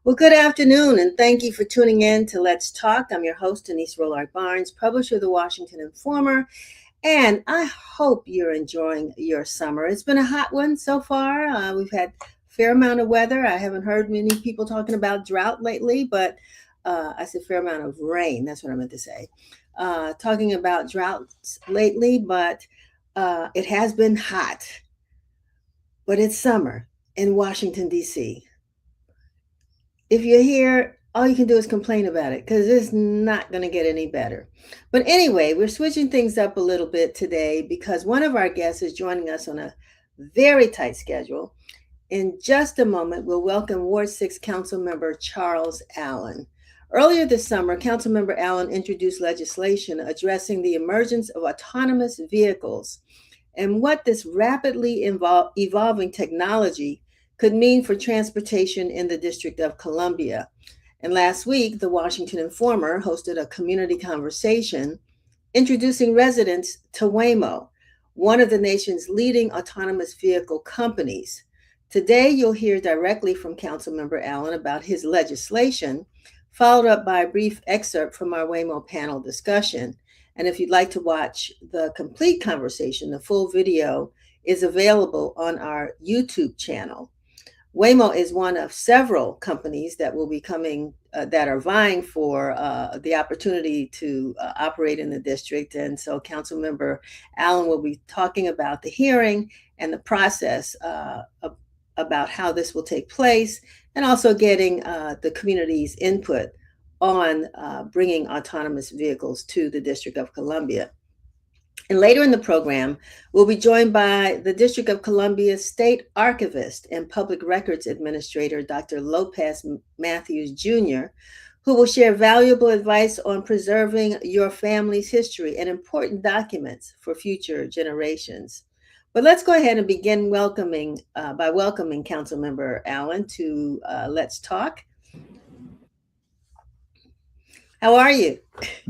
Well, good afternoon, and thank you for tuning in to Let's Talk. I'm your host, Denise Rollard Barnes, publisher of the Washington Informer, and I hope you're enjoying your summer. It's been a hot one so far. We've had a fair amount of weather. I haven't heard many people talking about drought lately, but I said fair amount of rain. That's what I meant to say. Talking about droughts lately, but it has been hot. But it's summer in Washington, D.C. If you're here, all you can do is complain about it because it's not going to get any better. But anyway, we're switching things up a little bit today because one of our guests is joining us on a very tight schedule. In just a moment, we'll welcome Ward 6 Council Member Charles Allen. Earlier this summer, Councilmember Allen introduced legislation addressing the emergence of autonomous vehicles and what this rapidly evolving technology could mean for transportation in the District of Columbia. And last week, the Washington Informer hosted a community conversation introducing residents to Waymo, one of the nation's leading autonomous vehicle companies. Today, you'll hear directly from Councilmember Allen about his legislation, followed up by a brief excerpt from our Waymo panel discussion. And if you'd like to watch the complete conversation, the full video is available on our YouTube channel. Waymo is one of several companies that will be coming that are vying for the opportunity to operate in the district. And so Councilmember Allen will be talking about the hearing and the process about how this will take place, and also getting the community's input on bringing autonomous vehicles to the District of Columbia. And later in the program, we'll be joined by the District of Columbia State Archivist and Public Records Administrator, Dr. Lopez Matthews Jr., who will share valuable advice on preserving your family's history and important documents for future generations. But let's go ahead and begin by welcoming Councilmember Allen to Let's Talk. How are you?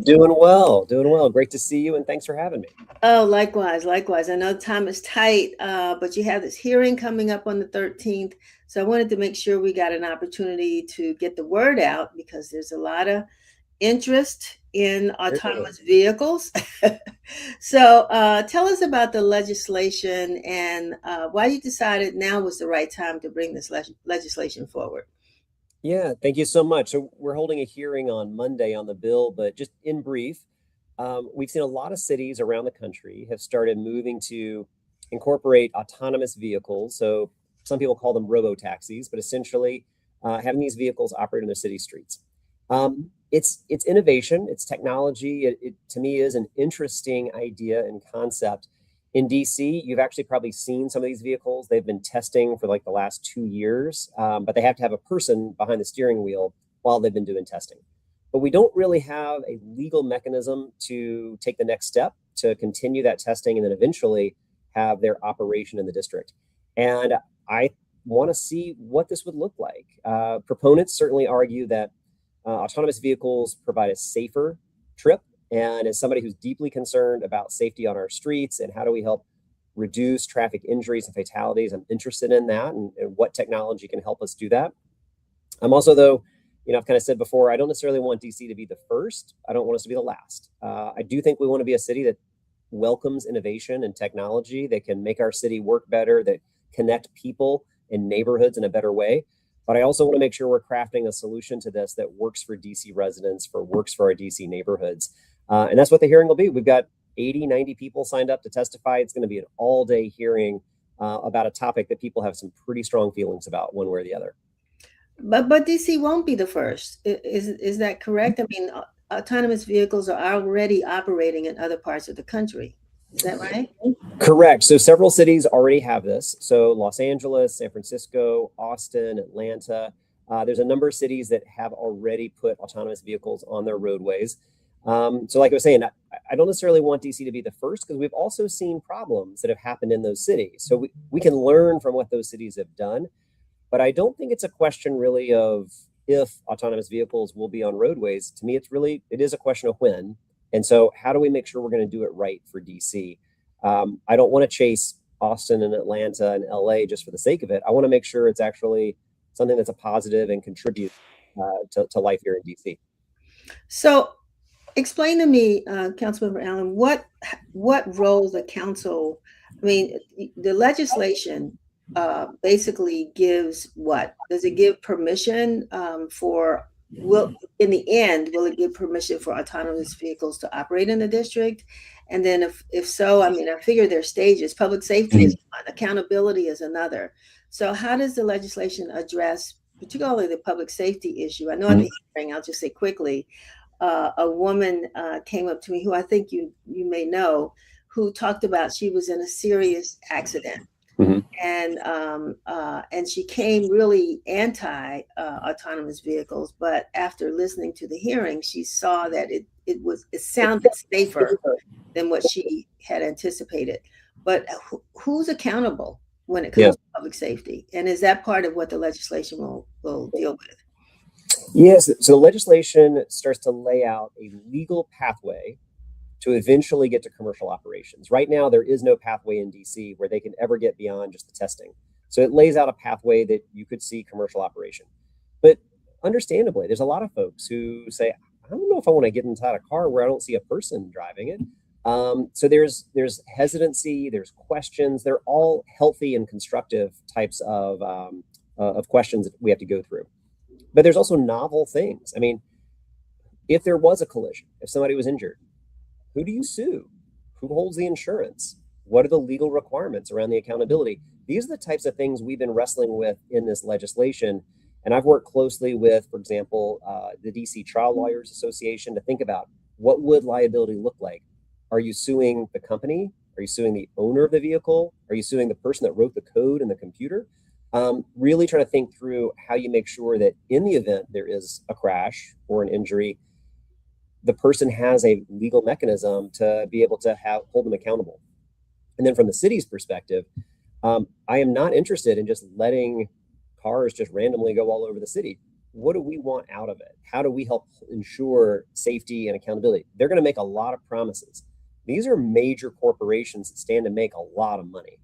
Doing well. Great to see you, and thanks for having me. Oh, likewise. I know time is tight, but you have this hearing coming up on the 13th. So I wanted to make sure we got an opportunity to get the word out because there's a lot of interest in autonomous vehicles. So tell us about the legislation and why you decided now was the right time to bring this legislation forward. Yeah, thank you so much. So we're holding a hearing on Monday on the bill, but just in brief, we've seen a lot of cities around the country have started moving to incorporate autonomous vehicles. So some people call them robo-taxis, but essentially having these vehicles operate on their city streets. It's innovation, it's technology. It to me is an interesting idea and concept. In DC, you've actually probably seen some of these vehicles. They've been testing for like the last 2 years, but they have to have a person behind the steering wheel while they've been doing testing. But we don't really have a legal mechanism to take the next step to continue that testing and then eventually have their operation in the district. And I want to see what this would look like. Proponents certainly argue that autonomous vehicles provide a safer trip. And as somebody who's deeply concerned about safety on our streets and how do we help reduce traffic injuries and fatalities, I'm interested in that and what technology can help us do that. I'm also, though, I've kind of said before, I don't necessarily want DC to be the first. I don't want us to be the last. I do think we want to be a city that welcomes innovation and technology that can make our city work better, that connect people and neighborhoods in a better way. But I also want to make sure we're crafting a solution to this that works for DC residents, works for our DC neighborhoods. And that's what the hearing will be. We've got 80, 90 people signed up to testify. It's going to be an all-day hearing about a topic that people have some pretty strong feelings about one way or the other. But DC won't be the first. Is that correct? I mean, autonomous vehicles are already operating in other parts of the country. Is that right? Correct. So several cities already have this. So Los Angeles, San Francisco, Austin, Atlanta. There's a number of cities that have already put autonomous vehicles on their roadways. So like I was saying, I don't necessarily want DC to be the first because we've also seen problems that have happened in those cities. So we can learn from what those cities have done. But I don't think it's a question really of if autonomous vehicles will be on roadways. To me, it is a question of when. And so how do we make sure we're going to do it right for DC? I don't want to chase Austin and Atlanta and LA just for the sake of it. I want to make sure it's actually something that's a positive and contribute to life here in DC. So explain to me, Councilmember Allen, what role the council, I mean, the legislation basically gives what? Does it give permission for, in the end, will it give permission for autonomous vehicles to operate in the district? And then if so, I mean, I figure there's stages. Public safety is one, accountability is another. So how does the legislation address particularly the public safety issue? I know at the hearing, I'll just say quickly, a woman came up to me who I think you may know, who talked about she was in a serious accident. And she came really anti autonomous vehicles, but after listening to the hearing, she saw that it sounded safer than what she had anticipated. But who's accountable when it comes to public safety? And is that part of what the legislation will deal with? Yes. So the legislation starts to lay out a legal pathway to eventually get to commercial operations. Right now, there is no pathway in DC where they can ever get beyond just the testing. So it lays out a pathway that you could see commercial operation. But understandably, there's a lot of folks who say, I don't know if I want to get inside a car where I don't see a person driving it. So there's hesitancy, there's questions. They're all healthy and constructive types of questions that we have to go through. But there's also novel things. I mean, if there was a collision, if somebody was injured, who do you sue? Who holds the insurance? What are the legal requirements around the accountability? These are the types of things we've been wrestling with in this legislation. And I've worked closely with, for example, the DC Trial Lawyers Association to think about what would liability look like. Are you suing the company? Are you suing the owner of the vehicle? Are you suing the person that wrote the code in the computer? Really trying to think through how you make sure that in the event there is a crash or an injury, the person has a legal mechanism to be able to hold them accountable. And then from the city's perspective, I am not interested in just letting cars just randomly go all over the city. What do we want out of it? How do we help ensure safety and accountability? They're going to make a lot of promises. These are major corporations that stand to make a lot of money.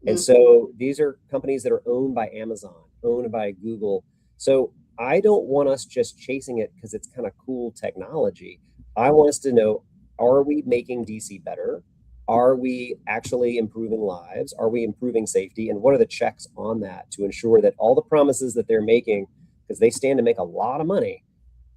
And so these are companies that are owned by Amazon, owned by Google. So I don't want us just chasing it because it's kind of cool technology. I want us to know, are we making DC better? Are we actually improving lives? Are we improving safety? And what are the checks on that to ensure that all the promises that they're making, because they stand to make a lot of money,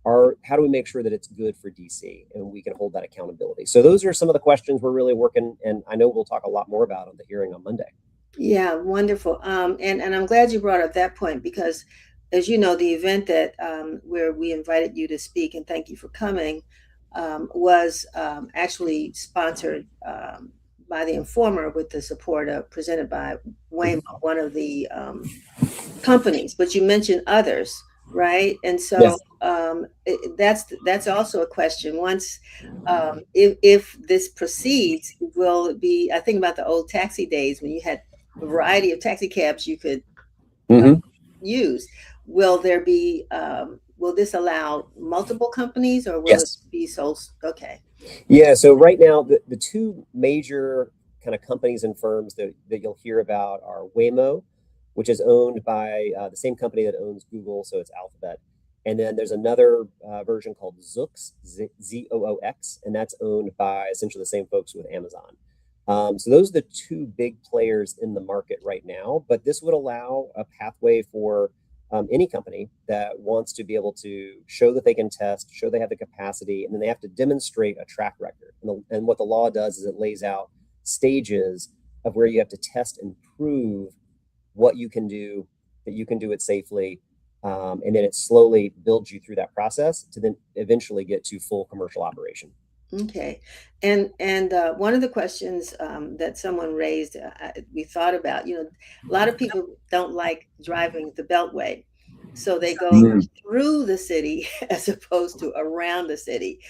how do we make sure that it's good for DC and we can hold that accountability? So those are some of the questions we're really working, and I know we'll talk a lot more about on the hearing on Monday. Yeah, wonderful. And I'm glad you brought up that point, because as you know, the event that where we invited you to speak, and thank you for coming, was actually sponsored by the Informer with the support presented by Waymo, one of the companies. But you mentioned others, right? And so that's also a question. Once, if this proceeds, will it be? I think about the old taxi days when you had a variety of taxi cabs you could use. Will there be? Will this allow multiple companies, or will it be sole? Okay. Yeah. So right now, the two major kind of companies and firms that you'll hear about are Waymo, which is owned by the same company that owns Google, so it's Alphabet. And then there's another version called Zoox, Zoox, and that's owned by essentially the same folks with Amazon. So those are the two big players in the market right now. But this would allow a pathway for any company that wants to be able to show that they can test, show they have the capacity, and then they have to demonstrate a track record. And what the law does is it lays out stages of where you have to test and prove what you can do, that you can do it safely. And then it slowly builds you through that process to then eventually get to full commercial operation. Okay. And one of the questions that someone raised, we thought about, a lot of people don't like driving the Beltway. So they go through the city as opposed to around the city.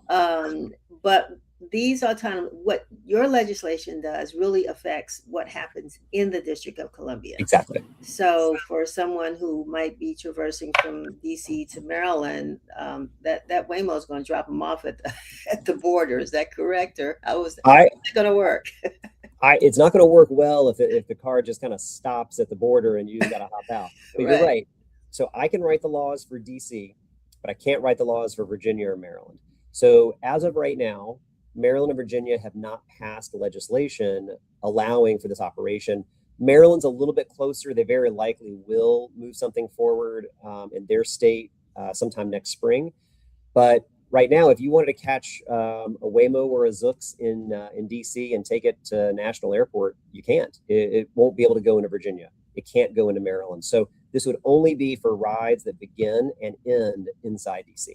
But these what your legislation does really affects what happens in the District of Columbia. Exactly. So for someone who might be traversing from DC to Maryland, that Waymo is going to drop them off at the border. Is that correct? Or how is it going to work? It's not going to work well if the car just kind of stops at the border and you got to hop out. But you're right. So I can write the laws for DC, but I can't write the laws for Virginia or Maryland. So as of right now, Maryland and Virginia have not passed legislation allowing for this operation. Maryland's a little bit closer. They very likely will move something forward in their state sometime next spring. But right now, if you wanted to catch a Waymo or a Zoox in DC and take it to National Airport, you can't. It won't be able to go into Virginia. It can't go into Maryland. So this would only be for rides that begin and end inside DC.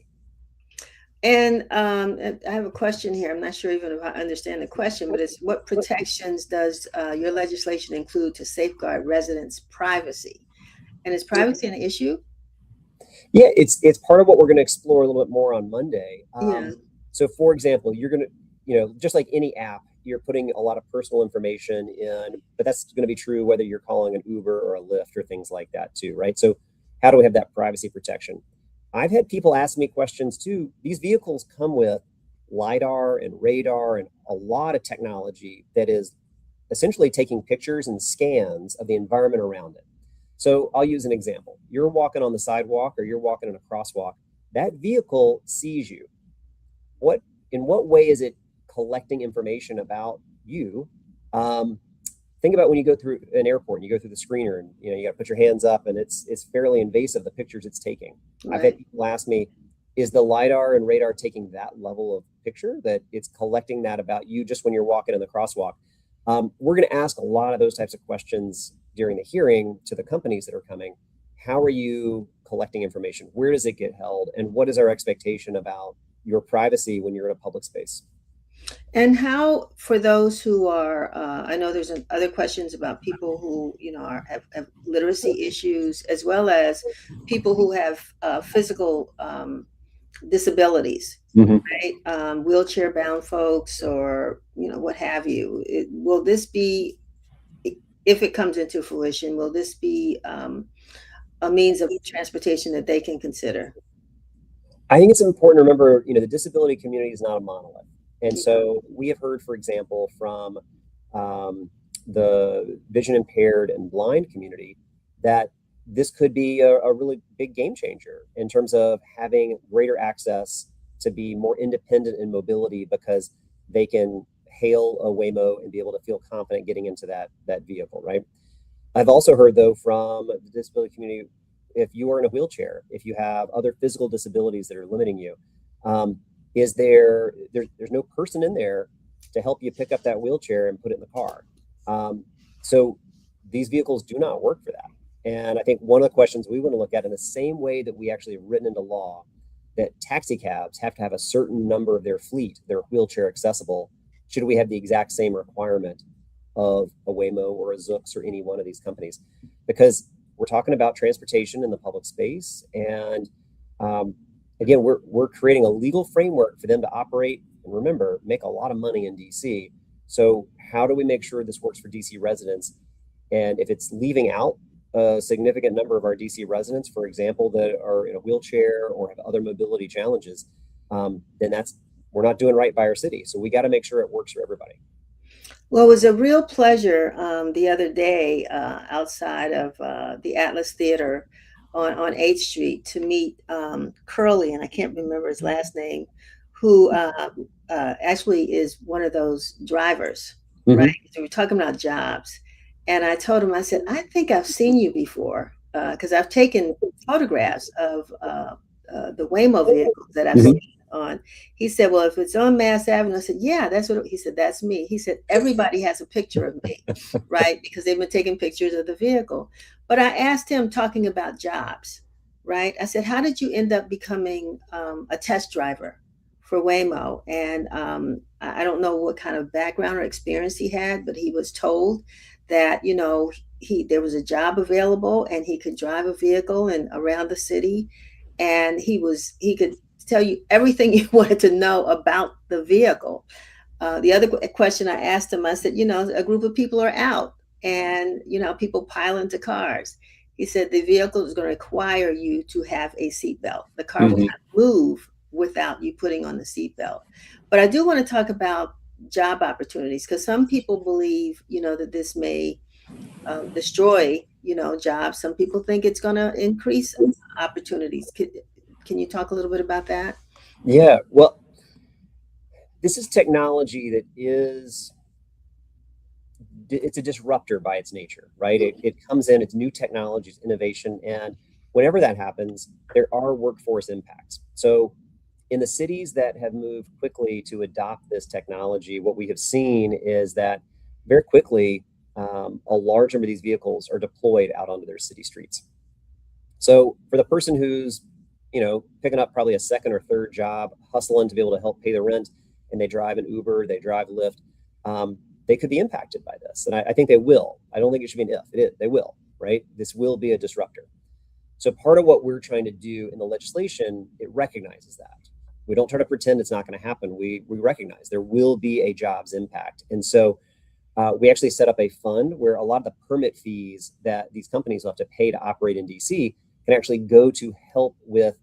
And I have a question here. I'm not sure even if I understand the question, but it's what protections does your legislation include to safeguard residents' privacy? And is privacy an issue? Yeah, it's part of what we're going to explore a little bit more on Monday. Yeah. So, for example, you're going to, just like any app, you're putting a lot of personal information in, but that's going to be true whether you're calling an Uber or a Lyft or things like that too, right? So, how do we have that privacy protection? I've had people ask me questions too. These vehicles come with LiDAR and radar and a lot of technology that is essentially taking pictures and scans of the environment around it. So I'll use an example. You're walking on the sidewalk or you're walking in a crosswalk. That vehicle sees you. In what way is it collecting information about you? Think about when you go through an airport and you go through the screener and you got to put your hands up and it's fairly invasive, the pictures it's taking. Right. I've had people ask me, is the LiDAR and radar taking that level of picture that it's collecting that about you just when you're walking in the crosswalk? We're going to ask a lot of those types of questions during the hearing to the companies that are coming. How are you collecting information? Where does it get held? And what is our expectation about your privacy when you're in a public space? And how, for those who are, I know there's other questions about people who, have literacy issues, as well as people who have physical disabilities, right? Wheelchair bound folks or, what have you. Will this be, if it comes into fruition, will this be a means of transportation that they can consider? I think it's important to remember, the disability community is not a monolith. And so we have heard, for example, from the vision impaired and blind community that this could be a really big game changer in terms of having greater access to be more independent in mobility because they can hail a Waymo and be able to feel confident getting into that vehicle, right? I've also heard, though, from the disability community, if you are in a wheelchair, if you have other physical disabilities that are limiting you, is there's no person in there to help you pick up that wheelchair and put it in the car. So these vehicles do not work for that. And I think one of the questions we want to look at, in the same way that we actually have written into law that taxi cabs have to have a certain number of their fleet, they're wheelchair accessible, should we have the exact same requirement of a Waymo or a Zoox or any one of these companies? Because we're talking about transportation in the public space. And again, we're creating a legal framework for them to operate and, remember, make a lot of money in DC. So how do we make sure this works for DC residents? And if it's leaving out a significant number of our DC residents, for example, that are in a wheelchair or have other mobility challenges, then we're not doing right by our city. So we got to make sure it works for everybody. Well, it was a real pleasure the other day outside of the Atlas Theater on 8th Street to meet Curly, and I can't remember his last name, who actually is one of those drivers, right? So we're talking about jobs. And I told him, I said, I think I've seen you before because I've taken photographs of the Waymo vehicles that I've seen on. He said, well, if it's on Mass Avenue, I said, yeah, that's what he said. That's me. He said, everybody has a picture of me, right? Because they've been taking pictures of the vehicle. But I asked him, talking about jobs, right? I said, how did you end up becoming a test driver for Waymo? And I don't know what kind of background or experience he had, but he was told that, there was a job available and he could drive a vehicle and around the city. And he could tell you everything you wanted to know about the vehicle. The other question I asked him, I said, a group of people are out and, people pile into cars. He said the vehicle is going to require you to have a seatbelt. The car will not move without you putting on the seatbelt. But I do want to talk about job opportunities because some people believe, that this may destroy jobs. Some people think it's going to increase opportunities. Can you talk a little bit about that? Yeah, well, this is technology that it's a disruptor by its nature, right? It comes in, it's new technologies, innovation, and whenever that happens, there are workforce impacts. So in the cities that have moved quickly to adopt this technology, what we have seen is that very quickly, a large number of these vehicles are deployed out onto their city streets. So for the person who's, picking up probably a second or third job, hustling to be able to help pay the rent, and they drive an Uber, they drive Lyft, they could be impacted by this. And I think they will. I don't think it should be an if. It is. They will, right? This will be a disruptor. So part of what we're trying to do in the legislation, it recognizes that. We don't try to pretend it's not going to happen. We recognize there will be a jobs impact. And so we actually set up a fund where a lot of the permit fees that these companies will have to pay to operate in DC can actually go to help with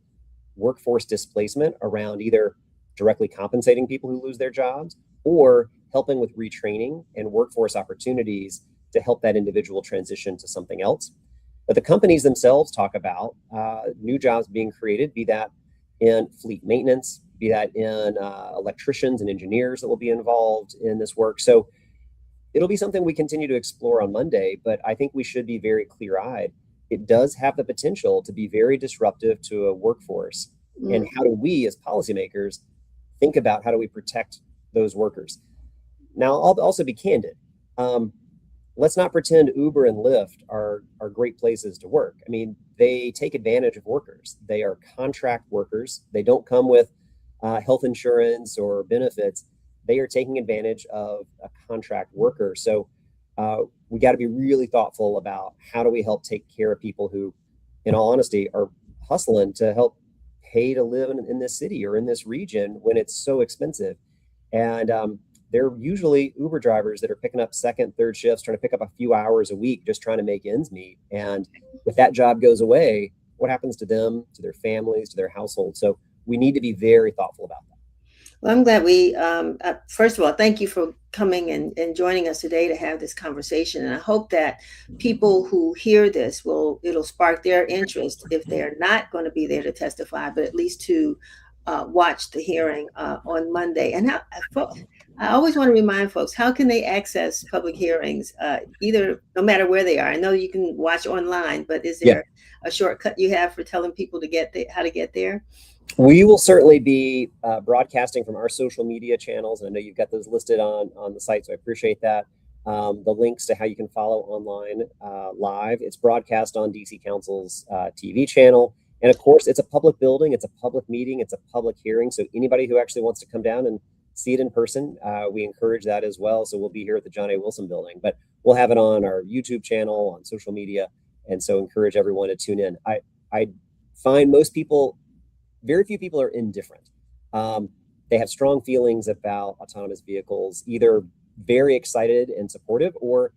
workforce displacement around either directly compensating people who lose their jobs or helping with retraining and workforce opportunities to help that individual transition to something else. But the companies themselves talk about new jobs being created, be that in fleet maintenance, be that in electricians and engineers that will be involved in this work. So it'll be something we continue to explore on Monday, but I think we should be very clear-eyed. It does have the potential to be very disruptive to a workforce. And how do we as policymakers think about how do we protect those workers? Now, I'll also be candid. Let's not pretend Uber and Lyft are great places to work. I mean, they take advantage of workers. They are contract workers. They don't come with health insurance or benefits. They are taking advantage of a contract worker. So we got to be really thoughtful about how do we help take care of people who, in all honesty, are hustling to help pay to live in this city or in this region when it's so expensive. And they're usually Uber drivers that are picking up second, third shifts, trying to pick up a few hours a week, just trying to make ends meet. And if that job goes away, what happens to them, to their families, to their households? So we need to be very thoughtful about that. Well, I'm glad we, first of all, thank you for coming and joining us today to have this conversation. And I hope that people who hear this it'll spark their interest if they're not going to be there to testify, but at least to watch the hearing on Monday. And I always want to remind folks, how can they access public hearings, either, no matter where they are? I know you can watch online, but is there a shortcut you have for telling people how to get there? We will certainly be broadcasting from our social media channels. And I know you've got those listed on the site, so I appreciate that. The links to how you can follow online live. It's broadcast on DC Council's TV channel. And of course, it's a public building. It's a public meeting. It's a public hearing. So anybody who actually wants to come down and see it in person, we encourage that as well. So we'll be here at the John A. Wilson building, but we'll have it on our YouTube channel, on social media. And so encourage everyone to tune in. I find very few people are indifferent. They have strong feelings about autonomous vehicles, either very excited and supportive or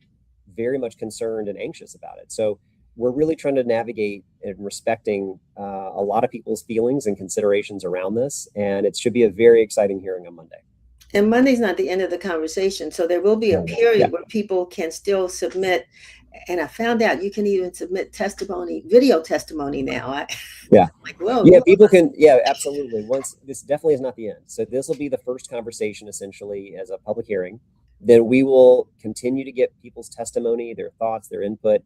very much concerned and anxious about it. So we're really trying to navigate and respecting a lot of people's feelings and considerations around this. And it should be a very exciting hearing on Monday. And Monday's not the end of the conversation. So there will be a period where people can still submit. And I found out you can even submit video testimony now. People can. Yeah, absolutely. This definitely is not the end. So this will be the first conversation essentially as a public hearing. Then we will continue to get people's testimony, their thoughts, their input.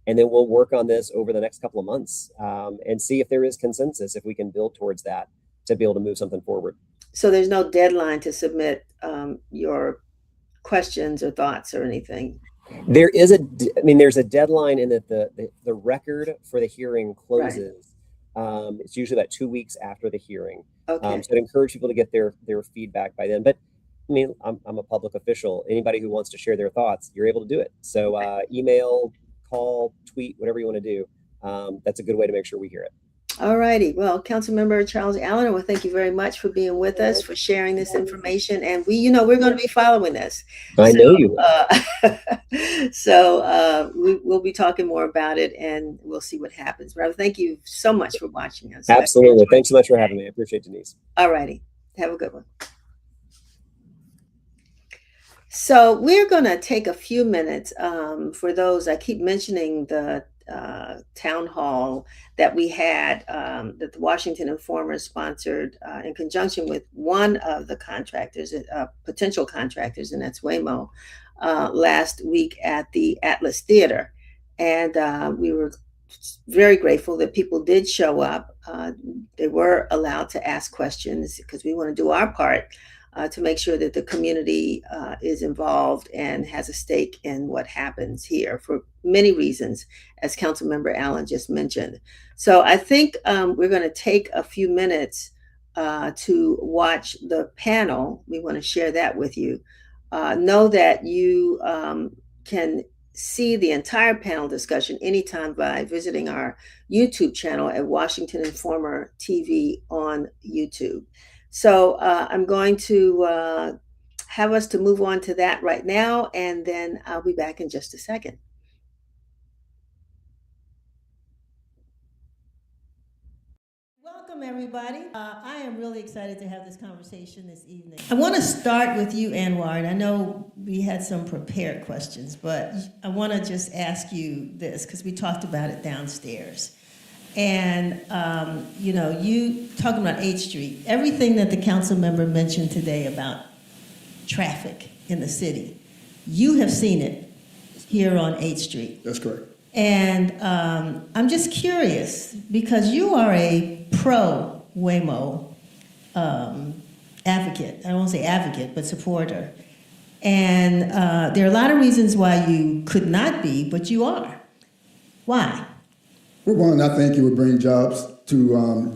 And then we'll work on this over the next couple of months and see if there is consensus, if we can build towards that to be able to move something forward. So there's no deadline to submit your questions or thoughts or anything? There's a deadline in that the record for the hearing closes. Right. It's usually about 2 weeks after the hearing. Okay. So I'd encourage people to get their feedback by then. But I mean, I'm a public official. Anybody who wants to share their thoughts, you're able to do it. So email, call, tweet, whatever you want to do. That's a good way to make sure we hear it. All righty. Well, Councilmember Charles Allen, I want to thank you very much for being with us, for sharing this information. And we're going to be following this. I know you will. We'll be talking more about it and we'll see what happens. But thank you so much for watching us. Absolutely. Thanks so much for having me. I appreciate it, Denise. All righty. Have a good one. So we're going to take a few minutes for those. I keep mentioning the town hall that we had that the Washington Informer sponsored in conjunction with one of the contractors, potential contractors, and that's Waymo, last week at the Atlas Theater. And we were very grateful that people did show up. They were allowed to ask questions because we want to do our part to make sure that the community is involved and has a stake in what happens here for many reasons, as Councilmember Allen just mentioned. So I think we're going to take a few minutes to watch the panel. We want to share that with you. Know that you can see the entire panel discussion anytime by visiting our YouTube channel at Washington Informer TV on YouTube. So I'm going to have us to move on to that right now, and then I'll be back in just a second. Welcome, everybody. I am really excited to have this conversation this evening. I want to start with you, Anwar, and I know we had some prepared questions, but I want to just ask you this because we talked about it downstairs. And, you talking about 8th Street, everything that the council member mentioned today about traffic in the city, you have seen it here on 8th Street. That's correct. And I'm just curious, because you are a pro-Waymo advocate. I won't say advocate, but supporter. And there are a lot of reasons why you could not be, but you are. Why? For one, I think it would bring jobs to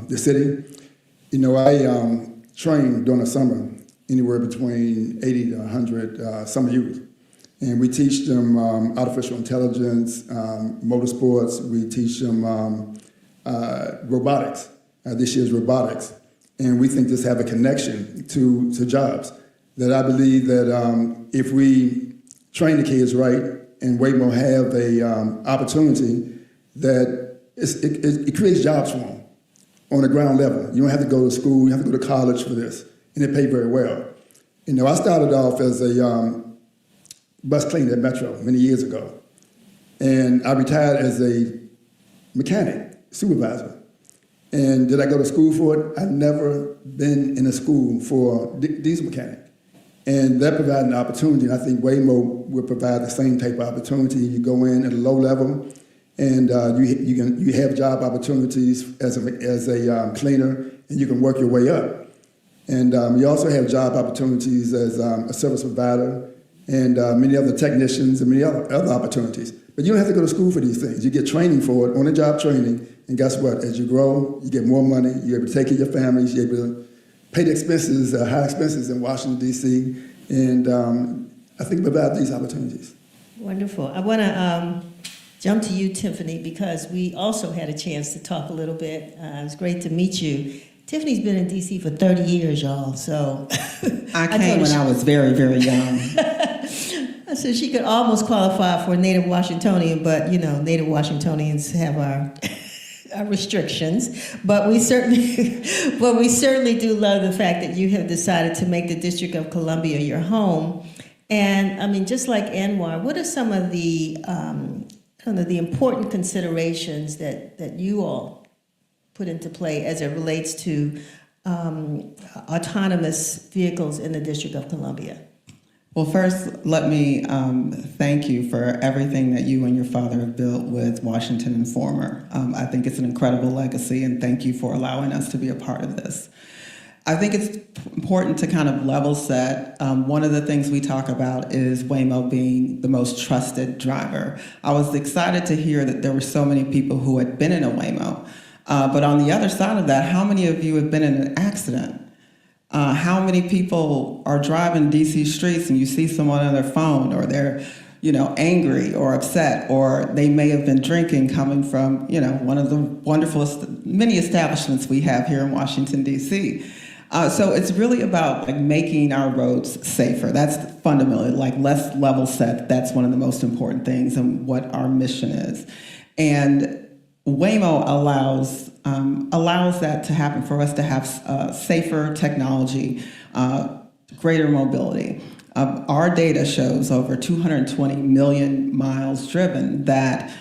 the city. You know, I train during the summer anywhere between 80 to 100 summer youth. And we teach them artificial intelligence, motorsports. We teach them robotics. This year's robotics. And we think this have a connection to jobs. That I believe that if we train the kids right and Waymo have a opportunity, that it creates jobs for them on the ground level. You don't have to go to school, you have to go to college for this, and they pay very well. You know, I started off as a bus cleaner at Metro many years ago, and I retired as a mechanic, supervisor. And did I go to school for it? I've never been in a school for diesel mechanic. And that provided an opportunity, and I think Waymo will provide the same type of opportunity. You go in at a low level, and you have job opportunities as a cleaner, and you can work your way up. And you also have job opportunities as a service provider, and many other technicians and many other opportunities. But you don't have to go to school for these things. You get training for it, on-the-job training, and guess what? As you grow, you get more money, you're able to take care of your families, you're able to pay the expenses, high expenses in Washington, D.C., and I think about these opportunities. Wonderful. I want to jump to you, Tiffany, because we also had a chance to talk a little bit. It was great to meet you. Tiffany's been in D.C. for 30 years, y'all, so... I came when I was very, very young. I said she could almost qualify for a native Washingtonian, but, native Washingtonians have our restrictions. But we certainly do love the fact that you have decided to make the District of Columbia your home. And, I mean, just like Anwar, what are some of the important considerations that you all put into play as it relates to autonomous vehicles in the District of Columbia? Well, first, let me thank you for everything that you and your father have built with Washington Informer. I think it's an incredible legacy, and thank you for allowing us to be a part of this. I think it's important to kind of level set. One of the things we talk about is Waymo being the most trusted driver. I was excited to hear that there were so many people who had been in a Waymo. But on the other side of that, how many of you have been in an accident? How many people are driving DC streets and you see someone on their phone, or they're, angry or upset, or they may have been drinking coming from, one of the wonderful many establishments we have here in Washington, D.C. So it's really about making our roads safer. That's fundamentally let's level set. That's one of the most important things and what our mission is. And Waymo allows that to happen, for us to have safer technology, greater mobility. Our data shows over 220 million miles driven that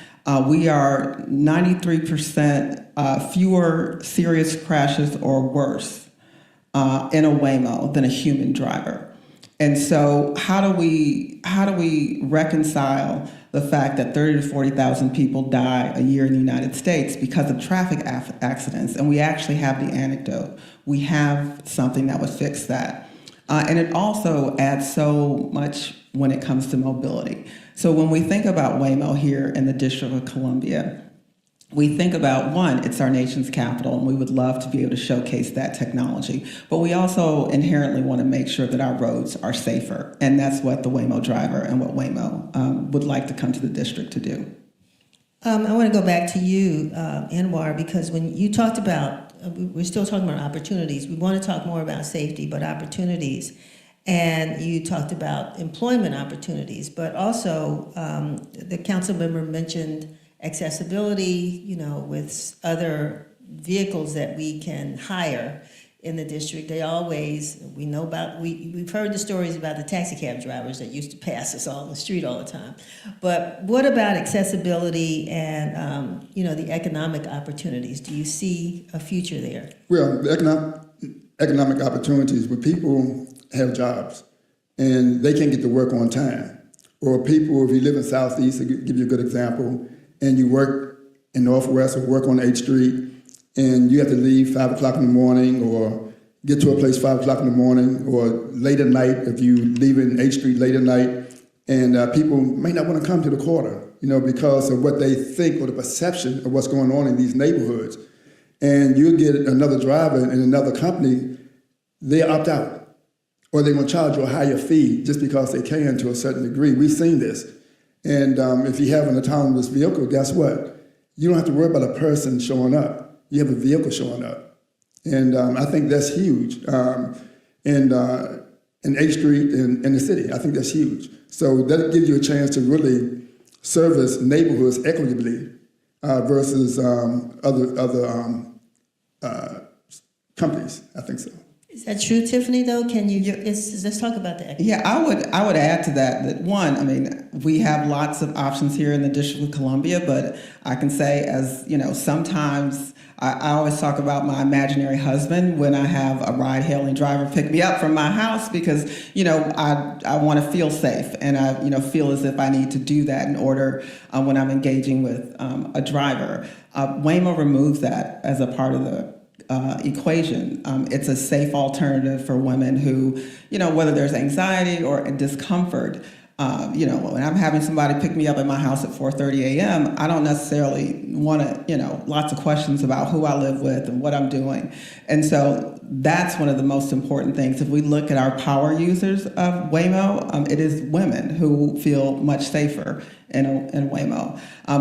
we are 93% fewer serious crashes or worse in a Waymo than a human driver. And so how do we reconcile the fact that 30 to 40,000 people die a year in the United States because of traffic accidents? And we actually have the anecdote. We have something that would fix that. And it also adds so much when it comes to mobility. So when we think about Waymo here in the District of Columbia, we think about, one, it's our nation's capital, and we would love to be able to showcase that technology. But we also inherently want to make sure that our roads are safer. And that's what the Waymo driver and what Waymo would like to come to the district to do. I want to go back to you, Anwar, because when you talked about, we're still talking about opportunities. We want to talk more about safety, but opportunities. And you talked about employment opportunities, but also the council member mentioned accessibility, with other vehicles that we can hire in the district. We've heard the stories about the taxi cab drivers that used to pass us all on the street all the time. But what about accessibility and, the economic opportunities? Do you see a future there? Well, the economic opportunities where people have jobs and they can't get to work on time. Or people, if you live in Southeast, to give you a good example, and you work in Northwest or work on 8th Street, and you have to leave 5 o'clock in the morning or get to a place 5 o'clock in the morning or late at night if you leave in 8th Street late at night, and people may not want to come to the quarter, because of what they think or the perception of what's going on in these neighborhoods. And you get another driver in another company, they opt out, or they're going to charge you a higher fee just because they can to a certain degree. We've seen this. And if you have an autonomous vehicle, guess what? You don't have to worry about a person showing up. You have a vehicle showing up. And I think that's huge. In 8th Street in the city, I think that's huge. So that gives you a chance to really service neighborhoods equitably versus other companies. I think so. Is that true, Tiffany, though? Let's talk about that. Yeah, I would add to that one, we have lots of options here in the District of Columbia, but I can say sometimes I always talk about my imaginary husband when I have a ride-hailing driver pick me up from my house because, I want to feel safe and I, feel as if I need to do that in order when I'm engaging with a driver. Waymo removes that as a part of the equation. It's a safe alternative for women who, whether there's anxiety or discomfort, when I'm having somebody pick me up at my house at 4:30 a.m., I don't necessarily want to, lots of questions about who I live with and what I'm doing. And so that's one of the most important things. If we look at our power users of Waymo, it is women who feel much safer in Waymo.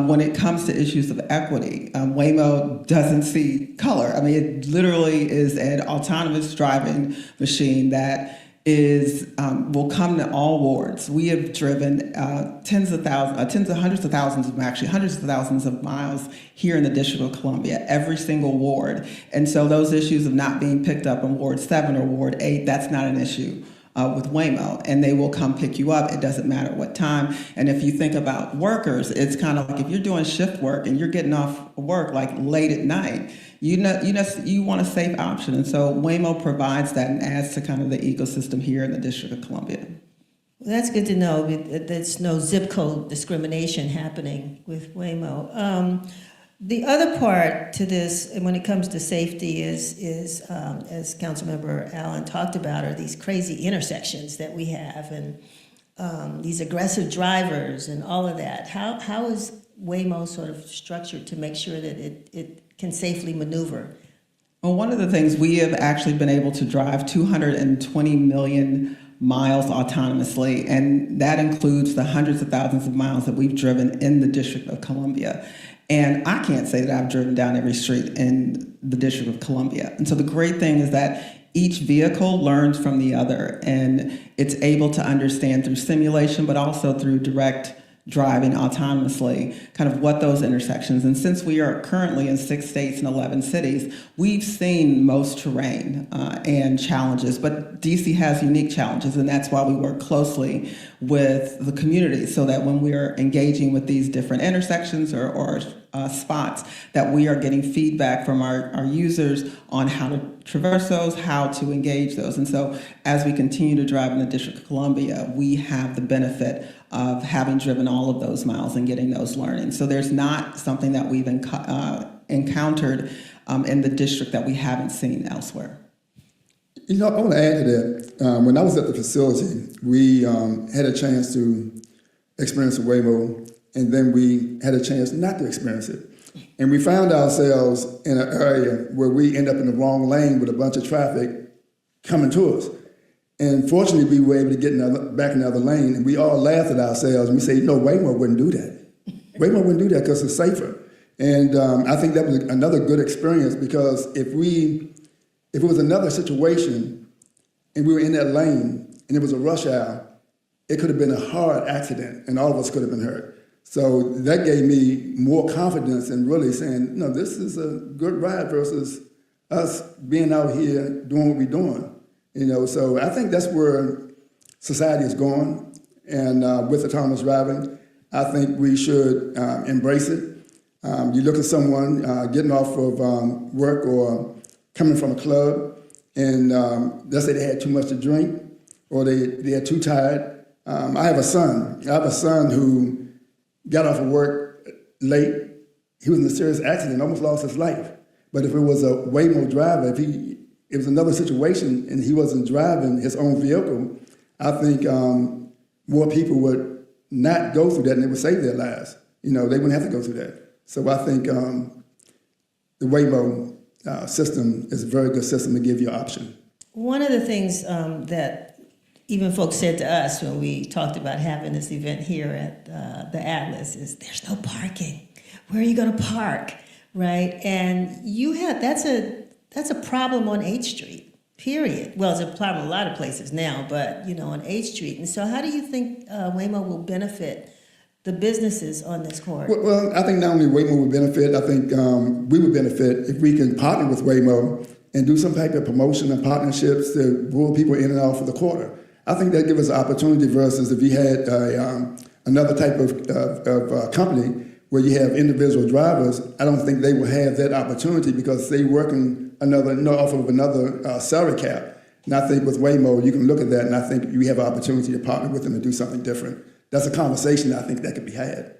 When it comes to issues of equity, Waymo doesn't see color. It literally is an autonomous driving machine that will come to all wards. We have driven hundreds of thousands of miles here in the District of Columbia, every single ward. And so those issues of not being picked up in Ward 7 or Ward 8, that's not an issue with Waymo, and they will come pick you up. It doesn't matter what time. And if you think about workers, it's kind of like if you're doing shift work and you're getting off work like late at night, you want a safe option. And so Waymo provides that and adds to kind of the ecosystem here in the District of Columbia. Well, that's good to know. There's no zip code discrimination happening with Waymo. The other part to this, when it comes to safety, is as Councilmember Allen talked about, are these crazy intersections that we have, and these aggressive drivers, and all of that. How is Waymo sort of structured to make sure that it can safely maneuver? Well, one of the things we have actually been able to drive 220 million miles autonomously, and that includes the hundreds of thousands of miles that we've driven in the District of Columbia. And I can't say that I've driven down every street in the District of Columbia. And so the great thing is that each vehicle learns from the other, and it's able to understand through simulation, but also through direct driving autonomously, kind of what those intersections. And since we are currently in 6 states and 11 cities, we've seen most terrain and challenges, but DC has unique challenges, and that's why we work closely with the community so that when we're engaging with these different intersections or spots, that we are getting feedback from our users on how to traverse those, how to engage those. And so as we continue to drive in the District of Columbia, we have the benefit of having driven all of those miles and getting those learnings. So there's not something that we've encountered in the district that we haven't seen elsewhere. You know, I want to add to that. When I was at the facility, we had a chance to experience Waymo, and then we had a chance not to experience it. And we found ourselves in an area where we end up in the wrong lane with a bunch of traffic coming to us. And fortunately, we were able to get back in the other lane, and we all laughed at ourselves, and we said, no, Waymo wouldn't do that. Waymo wouldn't do that because it's safer. And I think that was another good experience, because if it was another situation and we were in that lane and it was a rush hour, it could have been a hard accident and all of us could have been hurt. So that gave me more confidence in really saying, no, this is a good ride versus us being out here doing what we're doing. You know, so I think that's where society is going. And with autonomous driving, I think we should embrace it. You look at someone getting off of work or coming from a club, and let's say they had too much to drink or they're too tired. I have a son who got off of work late. He was in a serious accident, almost lost his life. But if it was a Waymo driver, if it was another situation and he wasn't driving his own vehicle, I think more people would not go through that and it would save their lives. You know, they wouldn't have to go through that. So I think the Waymo system is a very good system to give you an option. One of the things that even folks said to us when we talked about having this event here at the Atlas is there's no parking. Where are you going to park, right? And that's a problem on H Street, period. Well, it's a problem in a lot of places now, but on H Street. And so how do you think Waymo will benefit the businesses on this corridor? Well, I think not only Waymo would benefit, I think we would benefit if we can partner with Waymo and do some type of promotion and partnerships to pull people in and off of the corridor. I think that gives us an opportunity versus if you had another type of company where you have individual drivers. I don't think they will have that opportunity because they working off of another salary cap. And I think with Waymo, you can look at that, and I think you have an opportunity to partner with them and do something different. That's a conversation I think that could be had.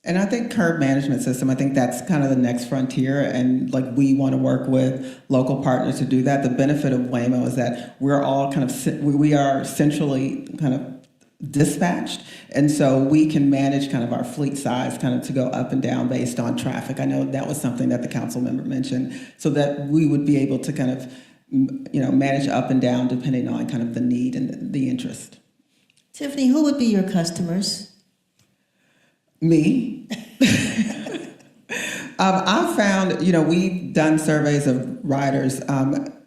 And I think curb management system, I think that's kind of the next frontier. And we want to work with local partners to do that. The benefit of Waymo is that we're all we are centrally kind of dispatched. And so we can manage kind of our fleet size kind of to go up and down based on traffic. I know that was something that the council member mentioned, so that we would be able to kind of, manage up and down depending on kind of the need and the interest. Tiffany, who would be your customers? Me. I found, we've done surveys of riders.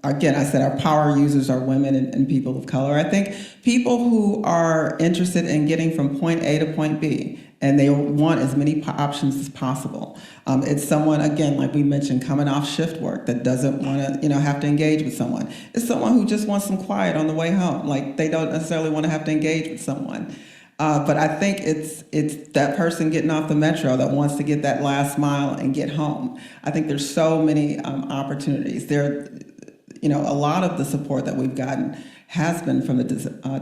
Again, I said our power users are women and people of color. I think people who are interested in getting from point A to point B, and they want as many options as possible. It's someone, again, like we mentioned, coming off shift work that doesn't want to, have to engage with someone. It's someone who just wants some quiet on the way home. They don't necessarily want to have to engage with someone. But I think it's that person getting off the metro that wants to get that last mile and get home. I think there's so many opportunities. A lot of the support that we've gotten has been from the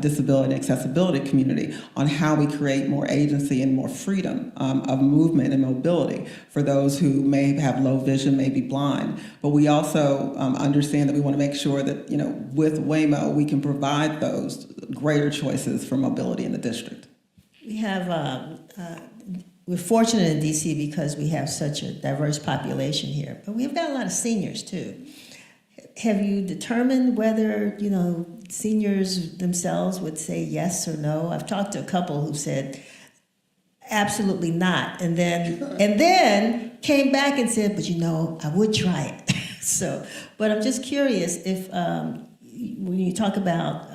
disability and accessibility community on how we create more agency and more freedom of movement and mobility for those who may have low vision, may be blind. But we also understand that we want to make sure that, with Waymo, we can provide those greater choices for mobility in the district. We have, we're fortunate in DC because we have such a diverse population here, but we've got a lot of seniors too. Have you determined whether, seniors themselves would say yes or no? I've talked to a couple who said absolutely not, and then came back and said, but I would try it. So, but I'm just curious if when you talk about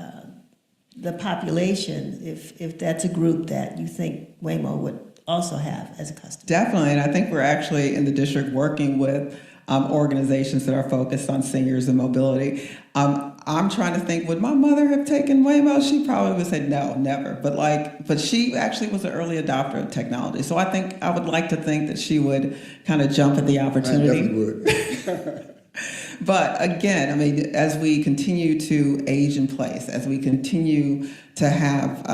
the population, if that's a group that you think Waymo would also have as a customer. Definitely, and I think we're actually in the district working with organizations that are focused on seniors and mobility. I'm trying to think, would my mother have taken Waymo? She probably would say no, never. But she actually was an early adopter of technology. So I think I would like to think that she would kind of jump at the opportunity. I definitely would. But again, I mean, as we continue to age in place, as we continue to have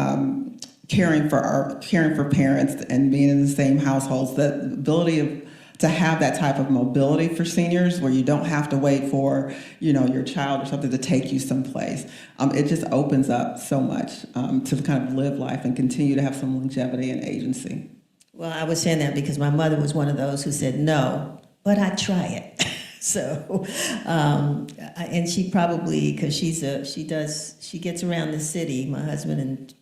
caring for parents and being in the same households, the ability to have that type of mobility for seniors where you don't have to wait for, your child or something to take you someplace. It just opens up so much to kind of live life and continue to have some longevity and agency. Well, I was saying that because my mother was one of those who said no, but I'd try it. So, and she probably, because she gets around the city. My husband and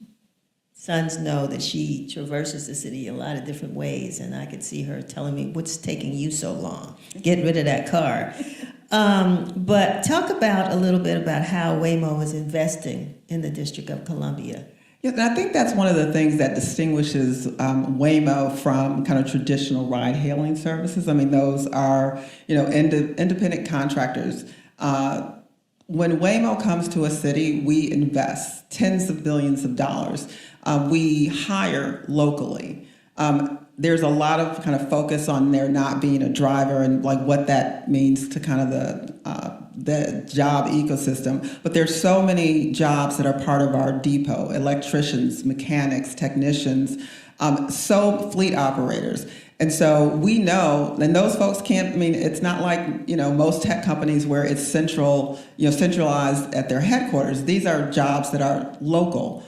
sons know that she traverses the city a lot of different ways, and I could see her telling me, what's taking you so long? Get rid of that car. But talk about a little bit about how Waymo is investing in the District of Columbia. Yeah, and I think that's one of the things that distinguishes Waymo from kind of traditional ride-hailing services. I mean, those are, independent contractors. When Waymo comes to a city, we invest tens of billions of dollars. We hire locally. There's a lot of kind of focus on there not being a driver and like what that means to kind of the job ecosystem. But there's so many jobs that are part of our depot: electricians, mechanics, technicians, so fleet operators. And so we know, and those folks can't, it's not like, most tech companies where it's centralized at their headquarters. These are jobs that are local.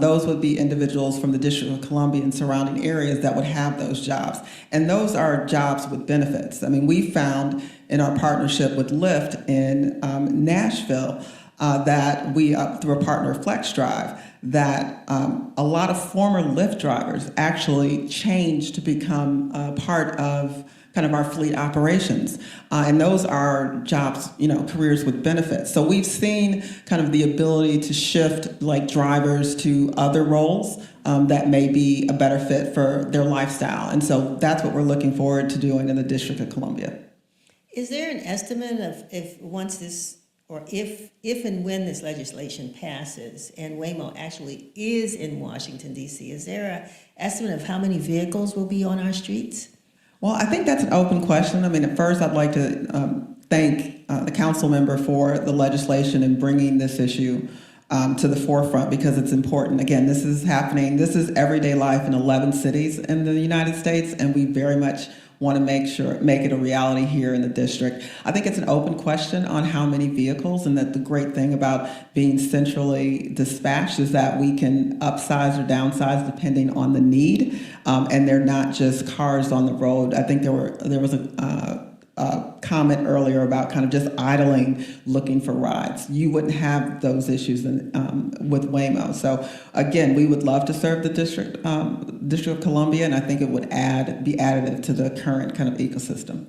Those would be individuals from the District of Columbia and surrounding areas that would have those jobs. And those are jobs with benefits. We found in our partnership with Lyft in Nashville that we, through a partner, FlexDrive, that a lot of former Lyft drivers actually changed to become part of kind of our fleet operations. And those are jobs, careers with benefits. So we've seen kind of the ability to shift like drivers to other roles that may be a better fit for their lifestyle. And so that's what we're looking forward to doing in the District of Columbia. Is there an estimate of if and when this legislation passes and Waymo actually is in Washington, D.C., is there an estimate of how many vehicles will be on our streets? Well, I think that's an open question. At first, I'd like to thank the council member for the legislation and bringing this issue to the forefront because it's important. Again, this is happening. This is everyday life in 11 cities in the United States, and we very much want to make it a reality here in the district. I think it's an open question on how many vehicles, and that the great thing about being centrally dispatched is that we can upsize or downsize depending on the need, and they're not just cars on the road. I think there was a comment earlier about kind of just idling, looking for rides. You wouldn't have those issues with Waymo. So again, we would love to serve the District of Columbia, and I think it would be additive to the current kind of ecosystem.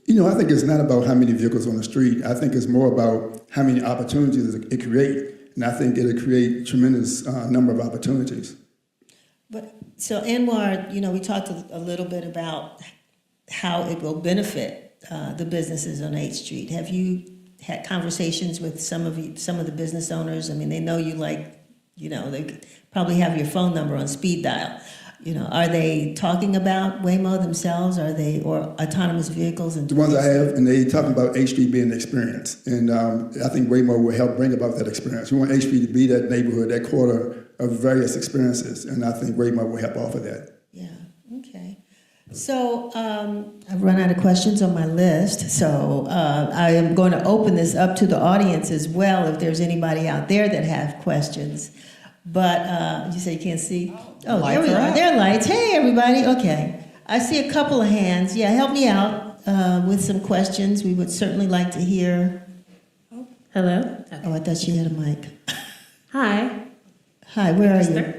I think it's not about how many vehicles on the street. I think it's more about how many opportunities it creates, and I think it'll create tremendous number of opportunities. But so Anwar, we talked a little bit about how it will benefit the businesses on 8th Street. Have you had conversations with some of the business owners? They know you they probably have your phone number on speed dial. Are they talking about Waymo themselves? Or autonomous vehicles? And the ones I have, and they talking about 8th Street being an experience. And I think Waymo will help bring about that experience. We want 8th Street to be that neighborhood, that quarter of various experiences. And I think Waymo will help offer that. Yeah, okay. So I've run out of questions on my list, so I am going to open this up to the audience as well if there's anybody out there that have questions. But you say you can't see? Oh, there we are. There are lights. Hey, everybody. Okay. I see a couple of hands. Yeah, help me out with some questions. We would certainly like to hear. Oh, hello? Okay. Oh, I thought she had a mic. Hi. Hi, where are you?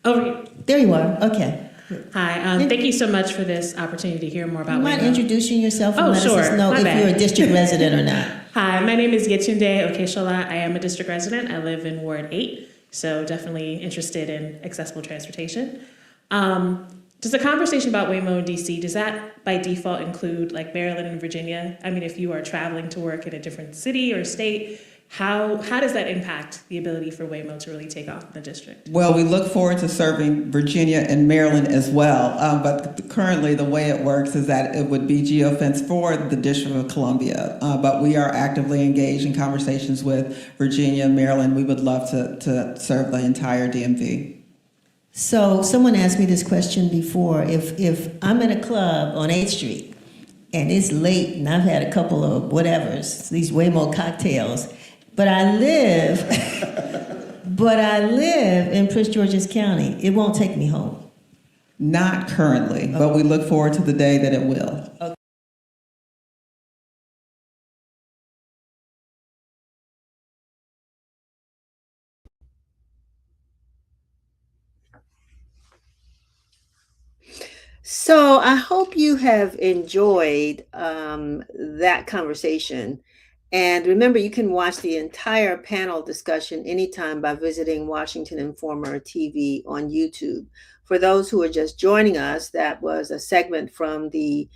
Over here. There you are. Okay. Hi. Thank you so much for this opportunity to hear more about Waymo. You mind introducing yourself and let sure. us know if you're a district resident or not? Hi, my name is Yetunde Okeshola. I am a district resident. I live in Ward 8, so definitely interested in accessible transportation. Does the conversation about Waymo in DC, does that by default include like Maryland and Virginia? I mean, if you are traveling to work in a different city or state, how does that impact the ability for Waymo to really take off in the district? Well, we look forward to serving Virginia and Maryland as well. But currently, the way it works is that it would be geofence for the District of Columbia. But we are actively engaged in conversations with Virginia, Maryland. We would love to serve the entire DMV. So someone asked me this question before. If I'm in a club on 8th Street and it's late and I've had a couple of whatevers, these Waymo cocktails, but I live in Prince George's County, it won't take me home. Not currently, but we look forward to the day that it will. Okay. So I hope you have enjoyed that conversation. And remember, you can watch the entire panel discussion anytime by visiting Washington Informer TV on YouTube. For those who are just joining us, that was a segment from the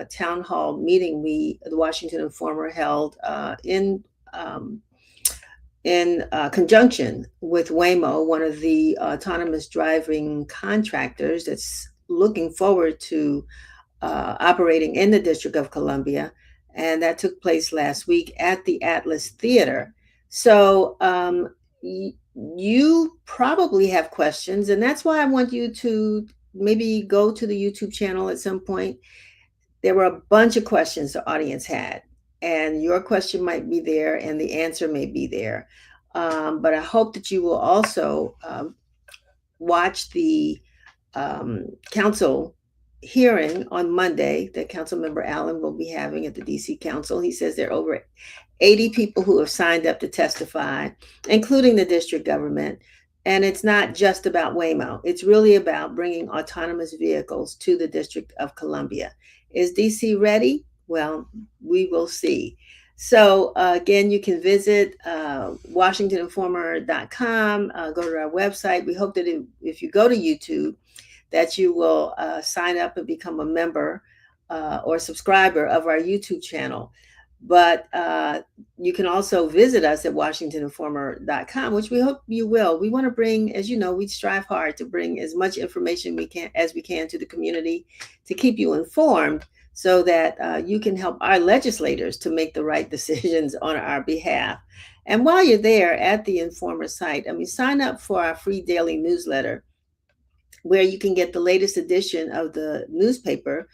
town hall meeting the Washington Informer held in conjunction with Waymo, one of the autonomous driving contractors that's looking forward to operating in the District of Columbia. And that took place last week at the Atlas Theater. So you probably have questions, and that's why I want you to maybe go to the YouTube channel at some point. There were a bunch of questions the audience had, and your question might be there and the answer may be there. But I hope that you will also watch the council hearing on Monday that Councilmember Allen will be having at the DC Council. He says there are over 80 people who have signed up to testify, including the district government. And it's not just about Waymo. It's really about bringing autonomous vehicles to the District of Columbia. Is DC ready? Well, we will see. So again, you can visit WashingtonInformer.com, go to our website. We hope that if you go to YouTube, that you will sign up and become a member or subscriber of our YouTube channel. But you can also visit us at WashingtonInformer.com, which we hope you will. We want to bring, as you know, we strive hard to bring as much information as we can to the community to keep you informed so that you can help our legislators to make the right decisions on our behalf. And while you're there at the Informer site, sign up for our free daily newsletter, where you can get the latest edition of the newspaper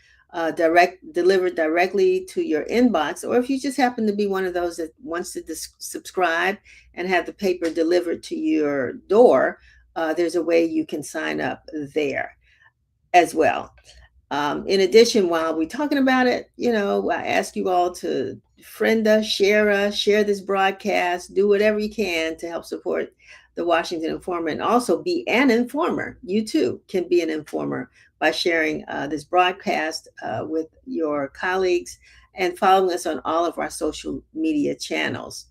delivered directly to your inbox. Or if you just happen to be one of those that wants to subscribe and have the paper delivered to your door, there's a way you can sign up there as well. In addition, while we're talking about it, I ask you all to friend us, share this broadcast, do whatever you can to help support the Washington Informer, and also be an informer. You too can be an informer by sharing this broadcast with your colleagues and following us on all of our social media channels.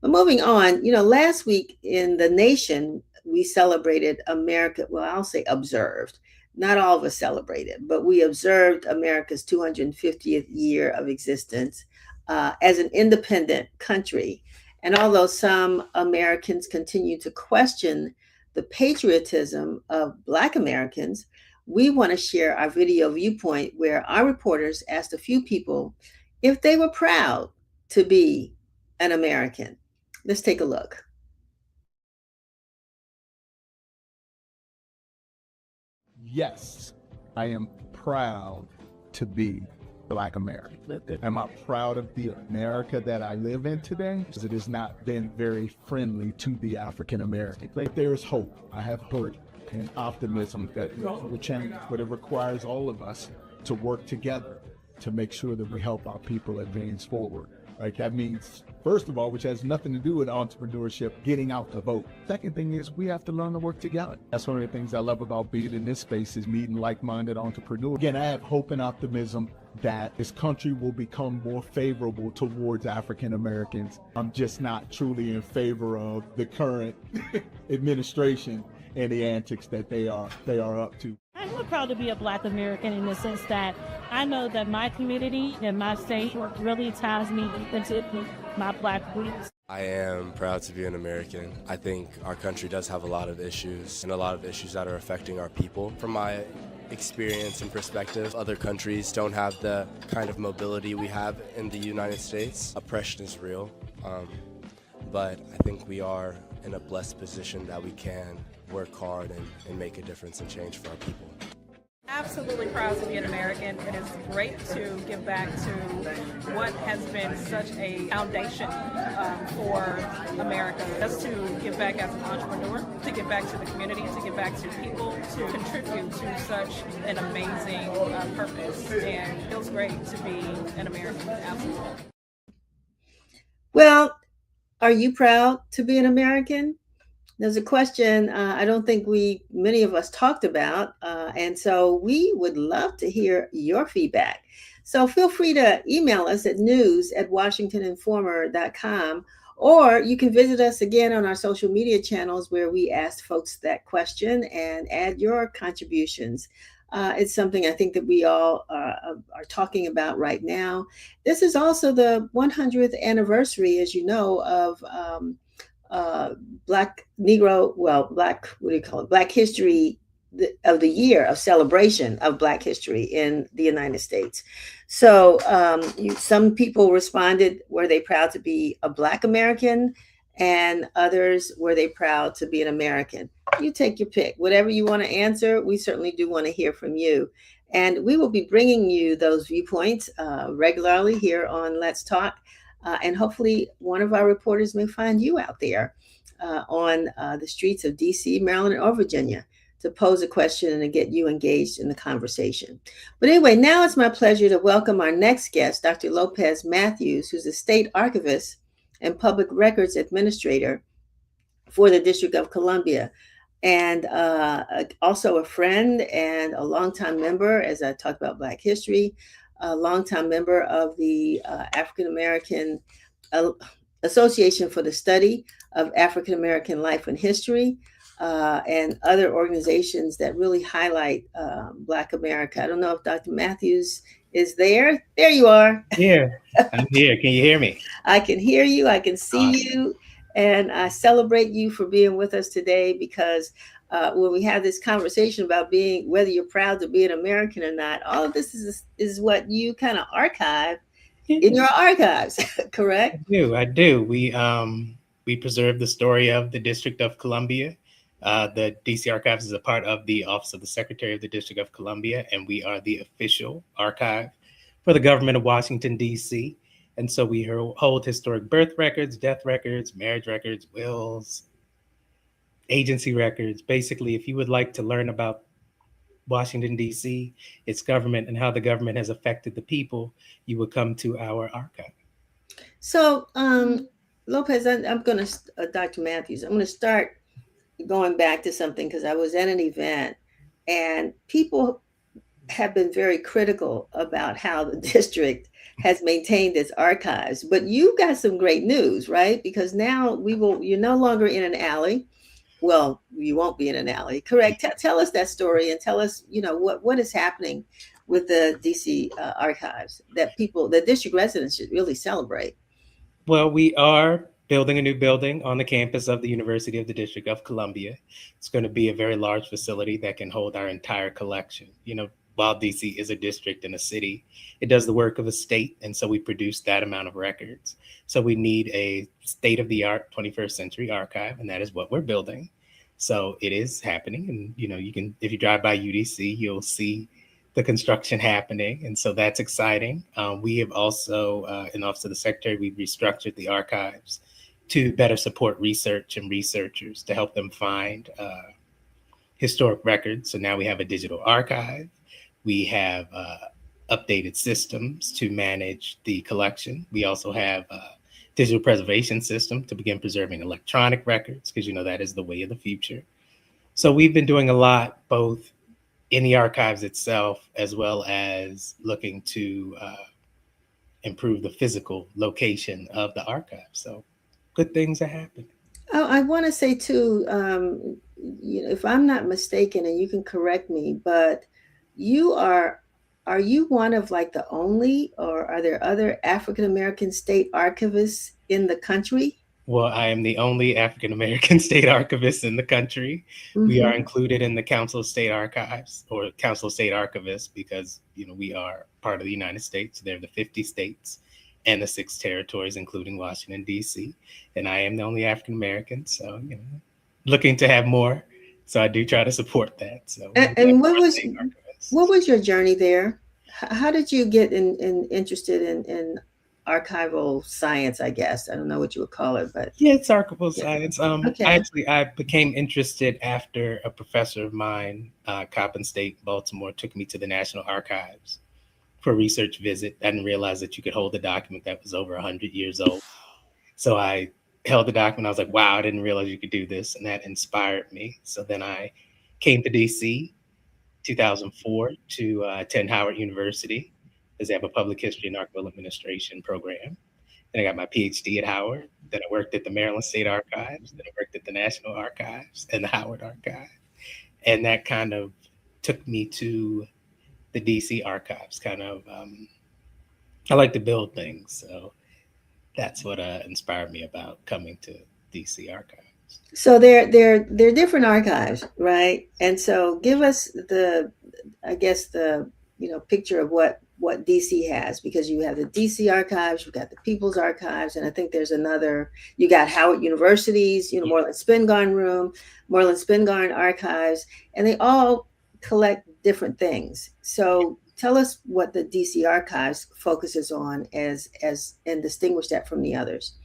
But moving on, last week in the nation, we celebrated America. Well, I'll say observed. Not all of us celebrated, but we observed America's 250th year of existence as an independent country. And although some Americans continue to question the patriotism of Black Americans, we want to share our video viewpoint where our reporters asked a few people if they were proud to be an American. Let's take a look. Yes, I am proud to be Black American. Am I proud of the America that I live in today? Because it has not been very friendly to the African American. Like, there is hope. I have hope and optimism that will change, but it requires all of us to work together to make sure that we help our people advance forward. Right? That means, first of all, which has nothing to do with entrepreneurship, getting out to vote. Second thing is we have to learn to work together. That's one of the things I love about being in this space, is meeting like-minded entrepreneurs. Again, I have hope and optimism that this country will become more favorable towards African Americans. I'm just not truly in favor of the current administration and the antics that they are up to. I'm I'm proud to be a Black American in the sense that I know that my community and my state really ties me into my Black roots. I am proud to be an American. I think our country does have a lot of issues and a lot of issues that are affecting our people. From my experience and perspective, other countries don't have the kind of mobility we have in the United States. Oppression is real, but I think we are in a blessed position that we can work hard and make a difference and change for our people. Absolutely proud to be an American. It is great to give back to what has been such a foundation for America. Just to give back as an entrepreneur, to give back to the community, to give back to people, to contribute to such an amazing purpose. And it feels great to be an American. Absolutely. Well, are you proud to be an American? There's a question I don't think many of us talked about, and so we would love to hear your feedback. So feel free to email us at news@washingtoninformer.com, or you can visit us again on our social media channels where we ask folks that question and add your contributions. It's something I think that we all are talking about right now. This is also the 100th anniversary, as you know, of Black History of the year of celebration of Black history in the United States. So some people responded, were they proud to be a Black American? And others, were they proud to be an American? You take your pick. Whatever you want to answer, we certainly do want to hear from you. And we will be bringing you those viewpoints regularly here on Let's Talk. And hopefully one of our reporters may find you out there on the streets of DC, Maryland, or Virginia to pose a question and to get you engaged in the conversation. But anyway, now it's my pleasure to welcome our next guest, Dr. Lopez Matthews, who's a state archivist and public records administrator for the District of Columbia, and also a friend and a longtime member, as I talk about Black history, a longtime member of the African American Association for the Study of African American Life and History, and other organizations that really highlight Black America. I don't know if Dr. Matthews is there. There you are. Here, I'm here. Can you hear me? I can hear you. I can see you. And I celebrate you for being with us today, because when we have this conversation about whether you're proud to be an American or not, all of this is what you kind of archive in your archives, correct? I do. We preserve the story of the District of Columbia. The DC Archives is a part of the Office of the Secretary of the District of Columbia, and we are the official archive for the government of Washington, DC. And so we hold historic birth records, death records, marriage records, wills, agency records. Basically, if you would like to learn about Washington, DC, its government, and how the government has affected the people, you would come to our archive. So, Lopez, I'm going to, Dr. Matthews, I'm going to start going back to something, because I was at an event and people have been very critical about how the district has maintained its archives. But you got some great news, right? Because now you're no longer in an alley. Well, you won't be in an alley, correct? Tell us that story and tell us, what is happening with the DC archives that the district residents should really celebrate. Well, we are building a new building on the campus of the University of the District of Columbia. It's going to be a very large facility that can hold our entire collection. While DC is a district and a city, it does the work of a state. And so we produce that amount of records. So we need a state-of-the-art 21st century archive, and that is what we're building. So it is happening. And, you can, if you drive by UDC, you'll see the construction happening. And so that's exciting. We have also, in the Office of the Secretary, we've restructured the archives to better support research and researchers to help them find historic records. So now we have a digital archive. We have updated systems to manage the collection. We also have a digital preservation system to begin preserving electronic records, because that is the way of the future. So we've been doing a lot, both in the archives itself, as well as looking to improve the physical location of the archive. So good things are happening. I want to say too, if I'm not mistaken, and you can correct me, but you are you one of like the only, or are there other African American state archivists in the country? Well, I am the only African American state archivist in the country. We are Hmm. included in the Council of State Archives, or Council of State Archivists, because we are part of the United States. They're the 50 states and the 6 territories, including Washington, D.C. And I am the only African American, so looking to have more. So I do try to support that. So And what was your journey there? How did you get interested in archival science? I guess I don't know what you would call it, but Yeah, it's archival yeah. science. Okay. I became interested after a professor of mine, Coppin State, Baltimore, took me to the National Archives for a research visit. I didn't realize that you could hold a document that was over 100 years old. So I held the document. I was like, wow, I didn't realize you could do this. And that inspired me. So then I came to DC 2004 to attend Howard University, because they have a public history and archival administration program. Then I got my PhD at Howard. Then I worked at the Maryland State Archives. Then I worked at the National Archives and the Howard Archive. And that kind of took me to the DC Archives. I like to build things. So that's what inspired me about coming to DC Archives. So they're different archives, right? And so give us I guess the picture of what DC has, because you have the DC archives, you've got the People's Archives, and I think there's another. You got Howard University's, Moreland Spingarn Room, Moreland Spingarn Archives, and they all collect different things. So tell us what the DC Archives focuses on as and distinguish that from the others.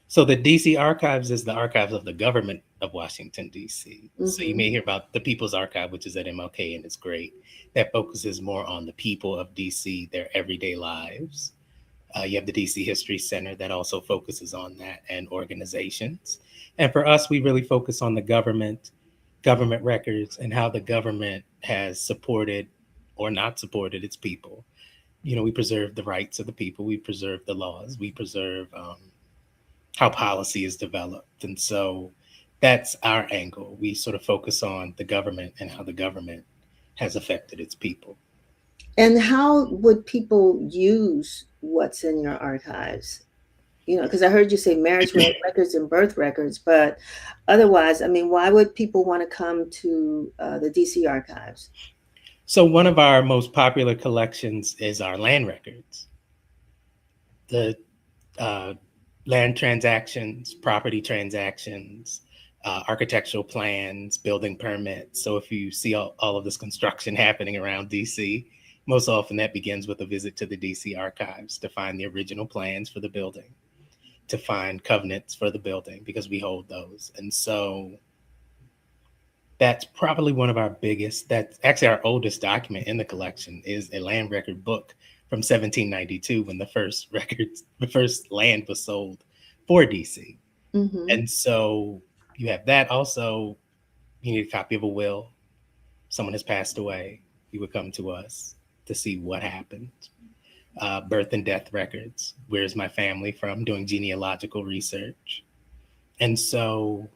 So the DC Archives is the archives of the government of Washington, D.C. So you may hear about the People's Archive, which is at MLK, and it's great. That focuses more on the people of D.C., their everyday lives. You have the DC History Center that also focuses on that, and organizations. And for us, we really focus on the government records, and how the government has supported or not supported its people. We preserve the rights of the people. We preserve the laws. We preserve how policy is developed. And so that's our angle. We sort of focus on the government and how the government has affected its people. And how would people use what's in your archives? Because I heard you say marriage records and birth records, but otherwise, why would people want to come to the DC Archives? So one of our most popular collections is our land records. The land transactions, property transactions, architectural plans, building permits. So if you see all of this construction happening around DC, most often that begins with a visit to the DC Archives to find the original plans for the building, to find covenants for the building, because we hold those. And so that's probably one of our biggest. That's actually our oldest document in the collection, is a land record book from 1792, when the first land was sold for DC. And so you have that. Also, you need a copy of a will. Someone has passed away, you would come to us to see what happened. Birth and death records. Where's my family from? Doing genealogical research. And so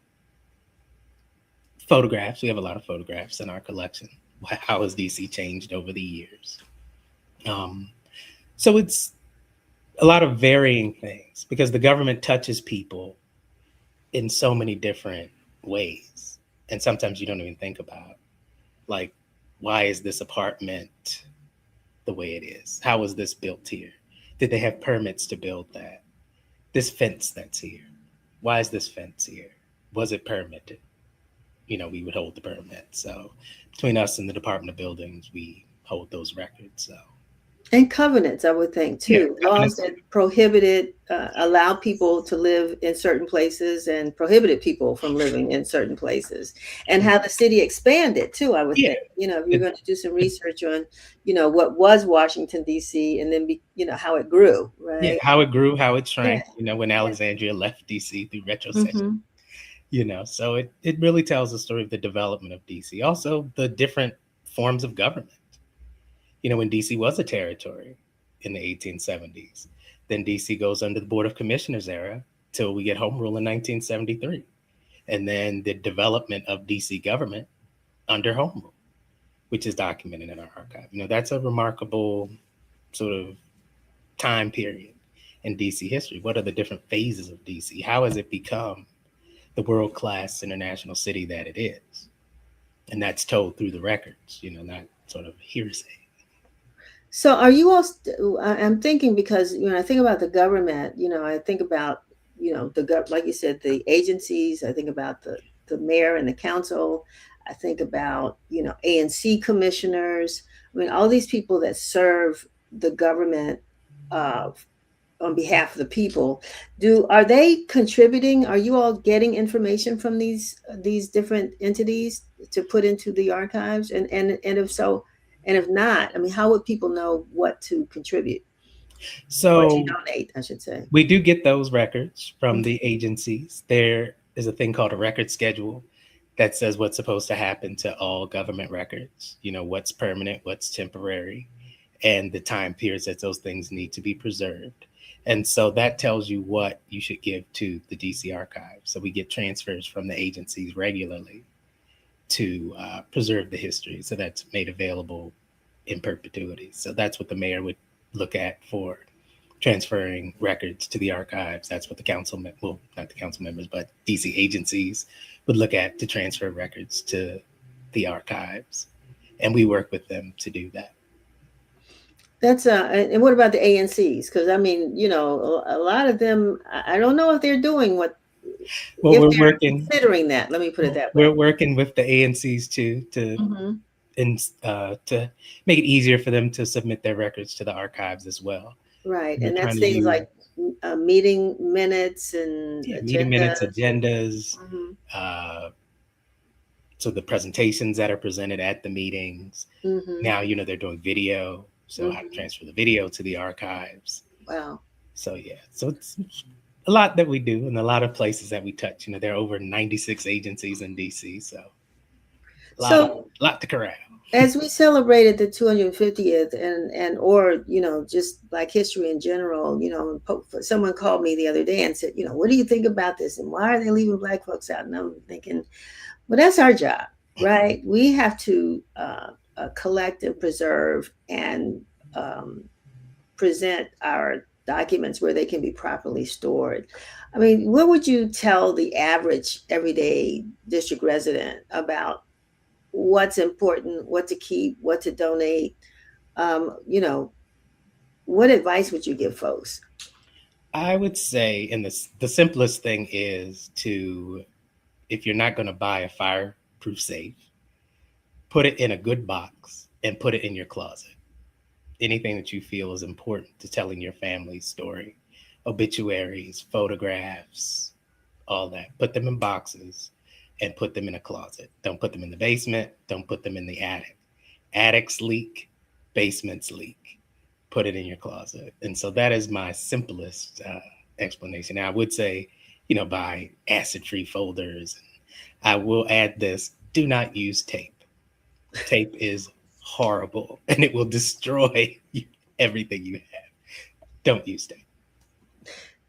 photographs. We have a lot of photographs in our collection. How has DC changed over the years? So it's a lot of varying things, because the government touches people in so many different ways. And sometimes you don't even think about, like, why is this apartment the way it is? How was this built here? Did they have permits to build that? This fence that's here, why is this fence here? Was it permitted? We would hold the permit. So between us and the Department of Buildings, we hold those records. So. And covenants, I would think, too. Yeah, laws that prohibited, allow people to live in certain places and prohibited people from living in certain places. And how the city expanded, too, I would think. If you're going to do some research on, what was Washington, D.C., and then, how it grew, right? Yeah, how it grew, how it shrank, when Alexandria left D.C. through retrocession. So it really tells the story of the development of DC. Also, the different forms of government. When DC was a territory in the 1870s, then DC goes under the Board of Commissioners era till we get home rule in 1973. and then the development of DC government under Home Rule, which is documented in our archive. That's a remarkable sort of time period in DC history. What are the different phases of DC? How has it become the world-class international city that it is? And that's told through the records, not sort of hearsay. So are you all, I'm thinking, because, I think about the government, I think about, like you said, the agencies, I think about the mayor and the council, I think about, ANC commissioners. I mean, all these people that serve the government on behalf of the people. Are they contributing? Are you all getting information from these different entities to put into the archives? And if so, and if not, I mean, how would people know what to contribute? So what to donate, I should say. We do get those records from the agencies. There is a thing called a record schedule that says what's supposed to happen to all government records, what's permanent, what's temporary, and the time periods that those things need to be preserved. And so that tells you what you should give to the DC archive. So we get transfers from the agencies regularly to preserve the history. So that's made available in perpetuity. So that's what the mayor would look at for transferring records to the archives. That's what the council, well, not the council members, but DC agencies would look at to transfer records to the archives. And we work with them to do that. That's and what about the ANCs? Because I mean, a lot of them, I don't know if they're doing what. Well, we're working, considering that. Let me put it that way. We're working with the ANCs too to make it easier for them to submit their records to the archives as well. Right, and that's things like meeting minutes and agendas. So the presentations that are presented at the meetings. Now, they're doing video. So how to transfer the video to the archives. Wow. So yeah, so it's a lot that we do and a lot of places that we touch. There are over 96 agencies in DC, so a lot to corral. As we celebrated the 250th or just Black history in general, someone called me the other day and said, what do you think about this? And why are they leaving Black folks out? And I'm thinking, well, that's our job, right? We have to collect and preserve and present our documents where they can be properly stored. I mean, what would you tell the average everyday district resident about what's important, what to keep, what to donate? What advice would you give folks? I would say, and the simplest thing is if you're not going to buy a fireproof safe, put it in a good box and put it in your closet. Anything that you feel is important to telling your family's story, obituaries, photographs, all that. Put them in boxes and put them in a closet. Don't put them in the basement. Don't put them in the attic. Attics leak, basements leak. Put it in your closet. And so that is my simplest explanation. Now, I would say, buy acid-free folders. I will add this, do not use tape. Tape is horrible and it will destroy everything you have. Don't use tape.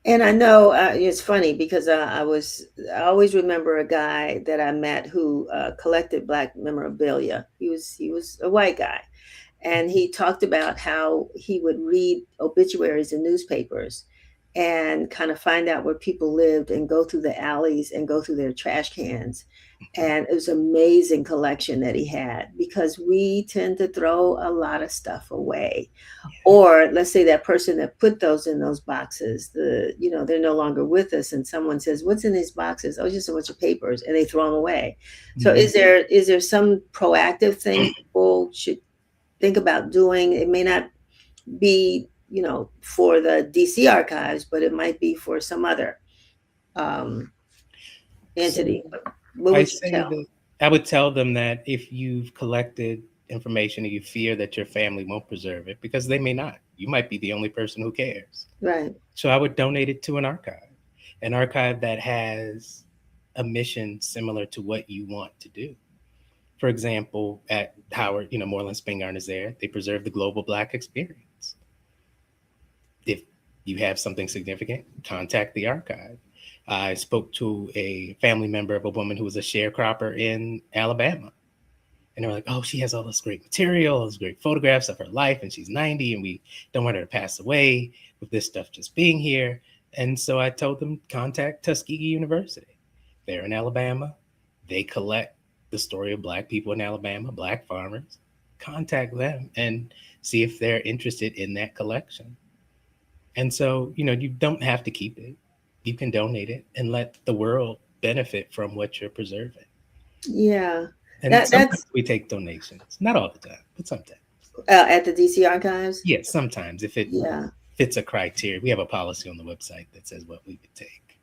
And I know it's funny because I always remember a guy that I met who collected Black memorabilia. He was a white guy, and he talked about how he would read obituaries in newspapers and kind of find out where people lived and go through the alleys and go through their trash cans. And it was an amazing collection that he had, because we tend to throw a lot of stuff away. Or let's say that person that put those in those boxes, they're no longer with us, and someone says, what's in these boxes? Oh, just a bunch of papers, and they throw them away. So is there some proactive thing people should think about doing? It may not be, for the DC archives, but it might be for some other entity. What would you tell? I would tell them that if you've collected information and you fear that your family won't preserve it, because they may not, you might be the only person who cares. Right. So I would donate it to an archive that has a mission similar to what you want to do. For example, at Howard, Moreland Spingarn is there. They preserve the global Black experience. If you have something significant, contact the archive. I spoke to a family member of a woman who was a sharecropper in Alabama. And they're like, oh, she has all this great material, those great photographs of her life, and she's 90, and we don't want her to pass away with this stuff just being here. And so I told them, contact Tuskegee University. They're in Alabama. They collect the story of Black people in Alabama, Black farmers. Contact them and see if they're interested in that collection. And so, you don't have to keep it. You can donate it and let the world benefit from what you're preserving. Yeah. And sometimes we take donations, not all the time, but sometimes. At the DC Archives? Yes, sometimes if it fits a criteria. We have a policy on the website that says what we would take.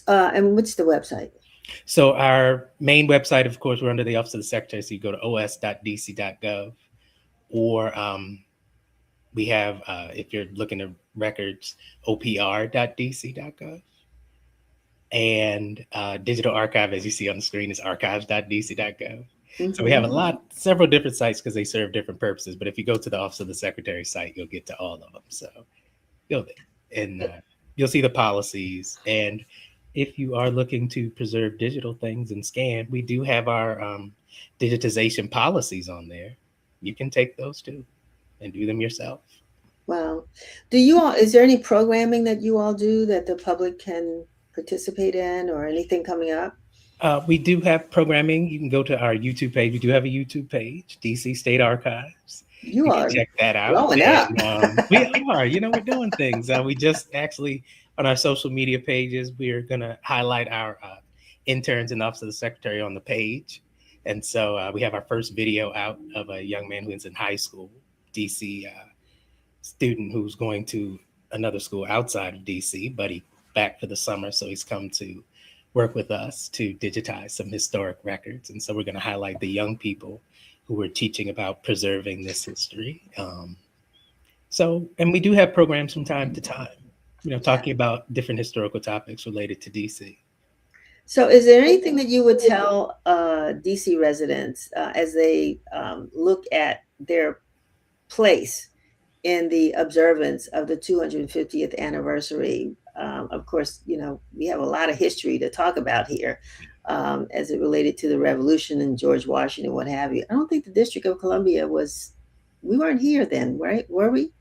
And what's the website? So our main website, of course, we're under the Office of the Secretary, so you go to os.dc.gov, or we have, if you're looking at records, opr.dc.gov. And digital archive, as you see on the screen, is archives.dc.gov. Mm-hmm. So we have several different sites because they serve different purposes. But if you go to the Office of the Secretary site, you'll get to all of them. So you'll see the policies. And if you are looking to preserve digital things and scan, we do have our digitization policies on there. You can take those too and do them yourself. Wow. Is there any programming that you all do that the public can participate in, or anything coming up? We do have programming. You can go to our YouTube page. We do have a YouTube page, DC State Archives. You are check that out. Growing up. We are, we're doing things. We just actually, on our social media pages, we're going to highlight our interns in the Office of the Secretary on the page. And so we have our first video out of a young man who's in high school, DC student who's going to another school outside of DC, but he back for the summer. So he's come to work with us to digitize some historic records. And so we're going to highlight the young people who we're teaching about preserving this history. And we do have programs from time to time, talking about different historical topics related to DC. So is there anything that you would tell DC residents as they look at their place in the observance of the 250th anniversary? Of course, we have a lot of history to talk about here as it related to the revolution and George Washington, what have you. I don't think the District of Columbia we weren't here then, right? Were we?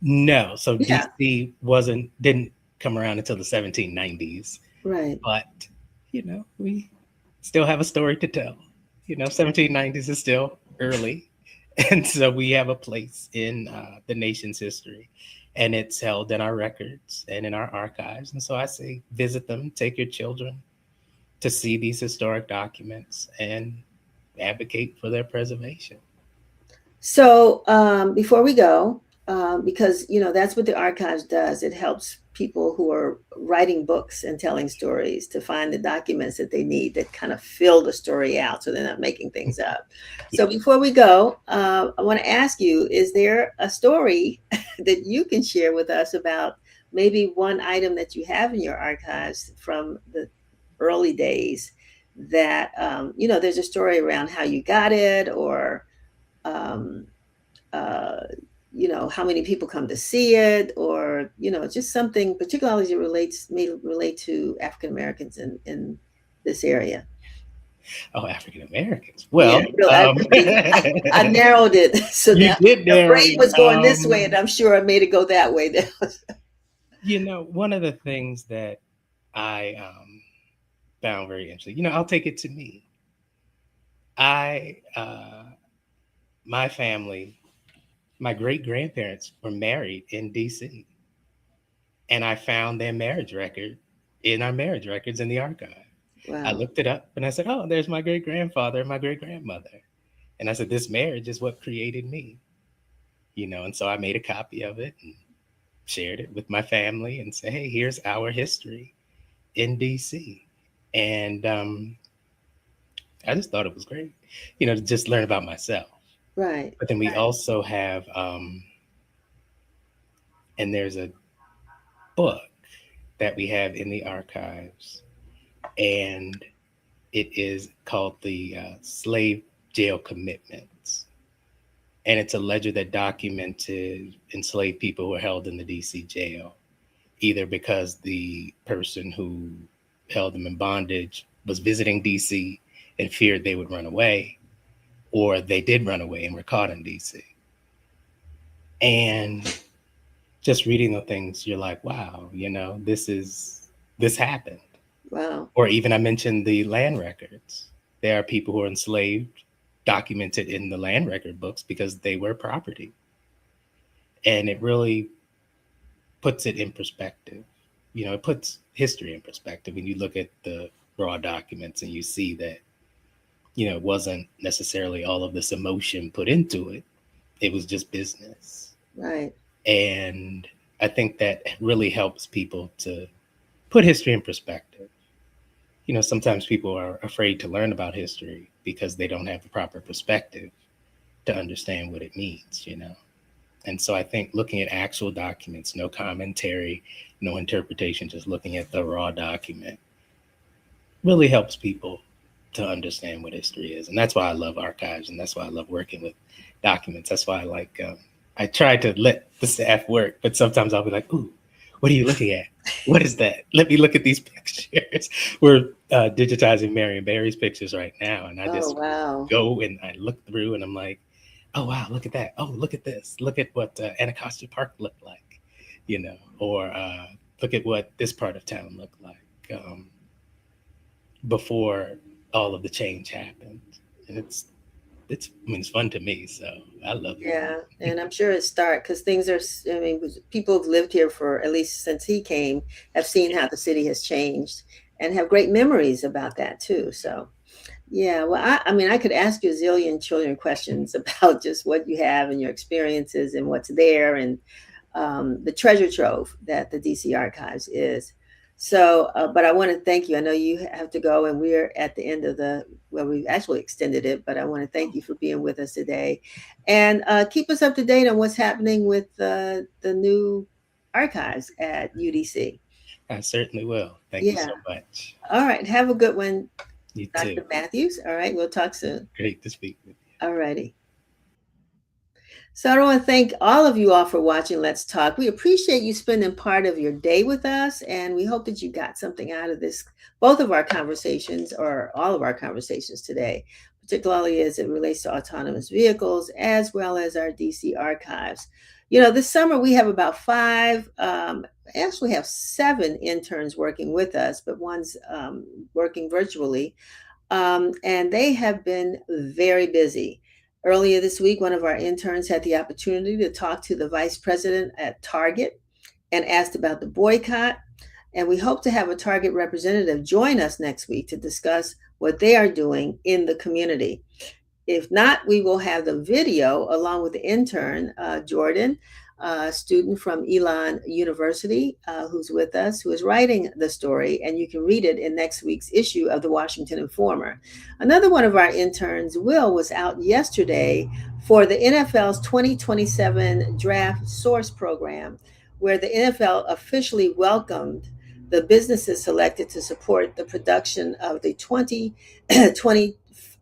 No. So DC didn't come around until the 1790s. Right. But, we still have a story to tell. 1790s is still early. And so we have a place in the nation's history. And it's held in our records and in our archives. And so I say, visit them, take your children to see these historic documents and advocate for their preservation. So before we go, because, that's what the archives does. It helps people who are writing books and telling stories to find the documents that they need that kind of fill the story out so they're not making things up. So before we go, I want to ask you, is there a story that you can share with us about maybe one item that you have in your archives from the early days that, there's a story around how you got it, or how many people come to see it, or, just something particularly that may relate to African Americans in this area. Oh, African Americans. Well, I narrowed it. So you did the brain was going this way, and I'm sure I made it go that way. One of the things that I found very interesting, I'll take it to me. My family, my great-grandparents were married in DC. And I found their marriage record in our marriage records in the archive. Wow. I looked it up and I said, oh, there's my great-grandfather and my great-grandmother. And I said, this marriage is what created me. And so I made a copy of it and shared it with my family and said, hey, here's our history in DC. And I just thought it was great, to just learn about myself. Right. But then we also have, and there's a book that we have in the archives, and it is called the Slave Jail Commitments. And it's a ledger that documented enslaved people who were held in the DC jail, either because the person who held them in bondage was visiting DC and feared they would run away, or they did run away and were caught in DC. And just reading the things, you're like, wow, this happened. Wow. Or even I mentioned the land records. There are people who are enslaved, documented in the land record books because they were property. And it really puts it in perspective. It puts history in perspective when you look at the raw documents and you see that, it wasn't necessarily all of this emotion put into it. It was just business. Right. And I think that really helps people to put history in perspective. Sometimes people are afraid to learn about history because they don't have the proper perspective to understand what it means, And so I think looking at actual documents, no commentary, no interpretation, just looking at the raw document really helps people to understand what history is. And that's why I love archives, and that's why I love working with documents. That's why I try to let the staff work, but sometimes I'll be like, ooh, what are you looking at? What is that? Let me look at these pictures. We're digitizing Marion Barry's pictures right now. And I just go and I look through and I'm like, oh, wow, look at that. Oh, look at this. Look at what Anacostia Park looked like, or look at what this part of town looked like before all of the change happened. And it's fun to me. So I love it. Yeah. And I'm sure it's stark because people who've lived here for at least since he came have seen how the city has changed and have great memories about that too. So, yeah, well, I could ask you a zillion trillion questions about just what you have and your experiences and what's there and the treasure trove that the DC Archives is. So, but I want to thank you. I know you have to go and we're at the end of we've actually extended it, but I want to thank you for being with us today and keep us up to date on what's happening with the new archives at UDC. I certainly will. Thank you so much. All right. Have a good one, you Dr. too. Matthews. All right. We'll talk soon. Great to speak with you. All righty. So I want to thank all of you all for watching Let's Talk. We appreciate you spending part of your day with us, and we hope that you got something out of this, both of our conversations or all of our conversations today, particularly as it relates to autonomous vehicles, as well as our DC archives. This summer we have about 7 interns working with us, but one's working virtually, and they have been very busy. Earlier this week, one of our interns had the opportunity to talk to the vice president at Target and asked about the boycott. And we hope to have a Target representative join us next week to discuss what they are doing in the community. If not, we will have the video along with the intern, Jordan, a student from Elon University, who's with us, who is writing the story, and you can read it in next week's issue of the Washington Informer. Another one of our interns, Will, was out yesterday for the NFL's 2027 Draft Source Program, where the NFL officially welcomed the businesses selected to support the production of the 2027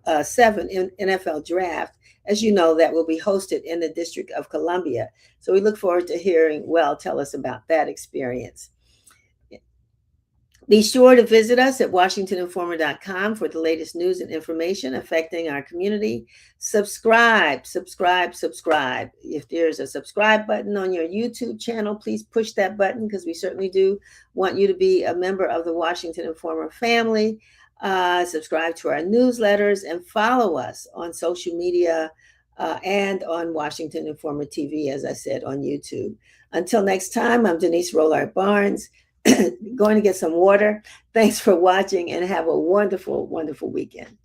NFL Draft. As you know, that will be hosted in the District of Columbia. So we look forward to hearing Will tell us about that experience. Be sure to visit us at WashingtonInformer.com for the latest news and information affecting our community. Subscribe. If there's a subscribe button on your YouTube channel, please push that button because we certainly do want you to be a member of the Washington Informer family. Subscribe to our newsletters and follow us on social media and on Washington Informer TV, as I said, on YouTube. Until next time, I'm Denise Rollard Barnes, going to get some water. Thanks for watching and have a wonderful, wonderful weekend.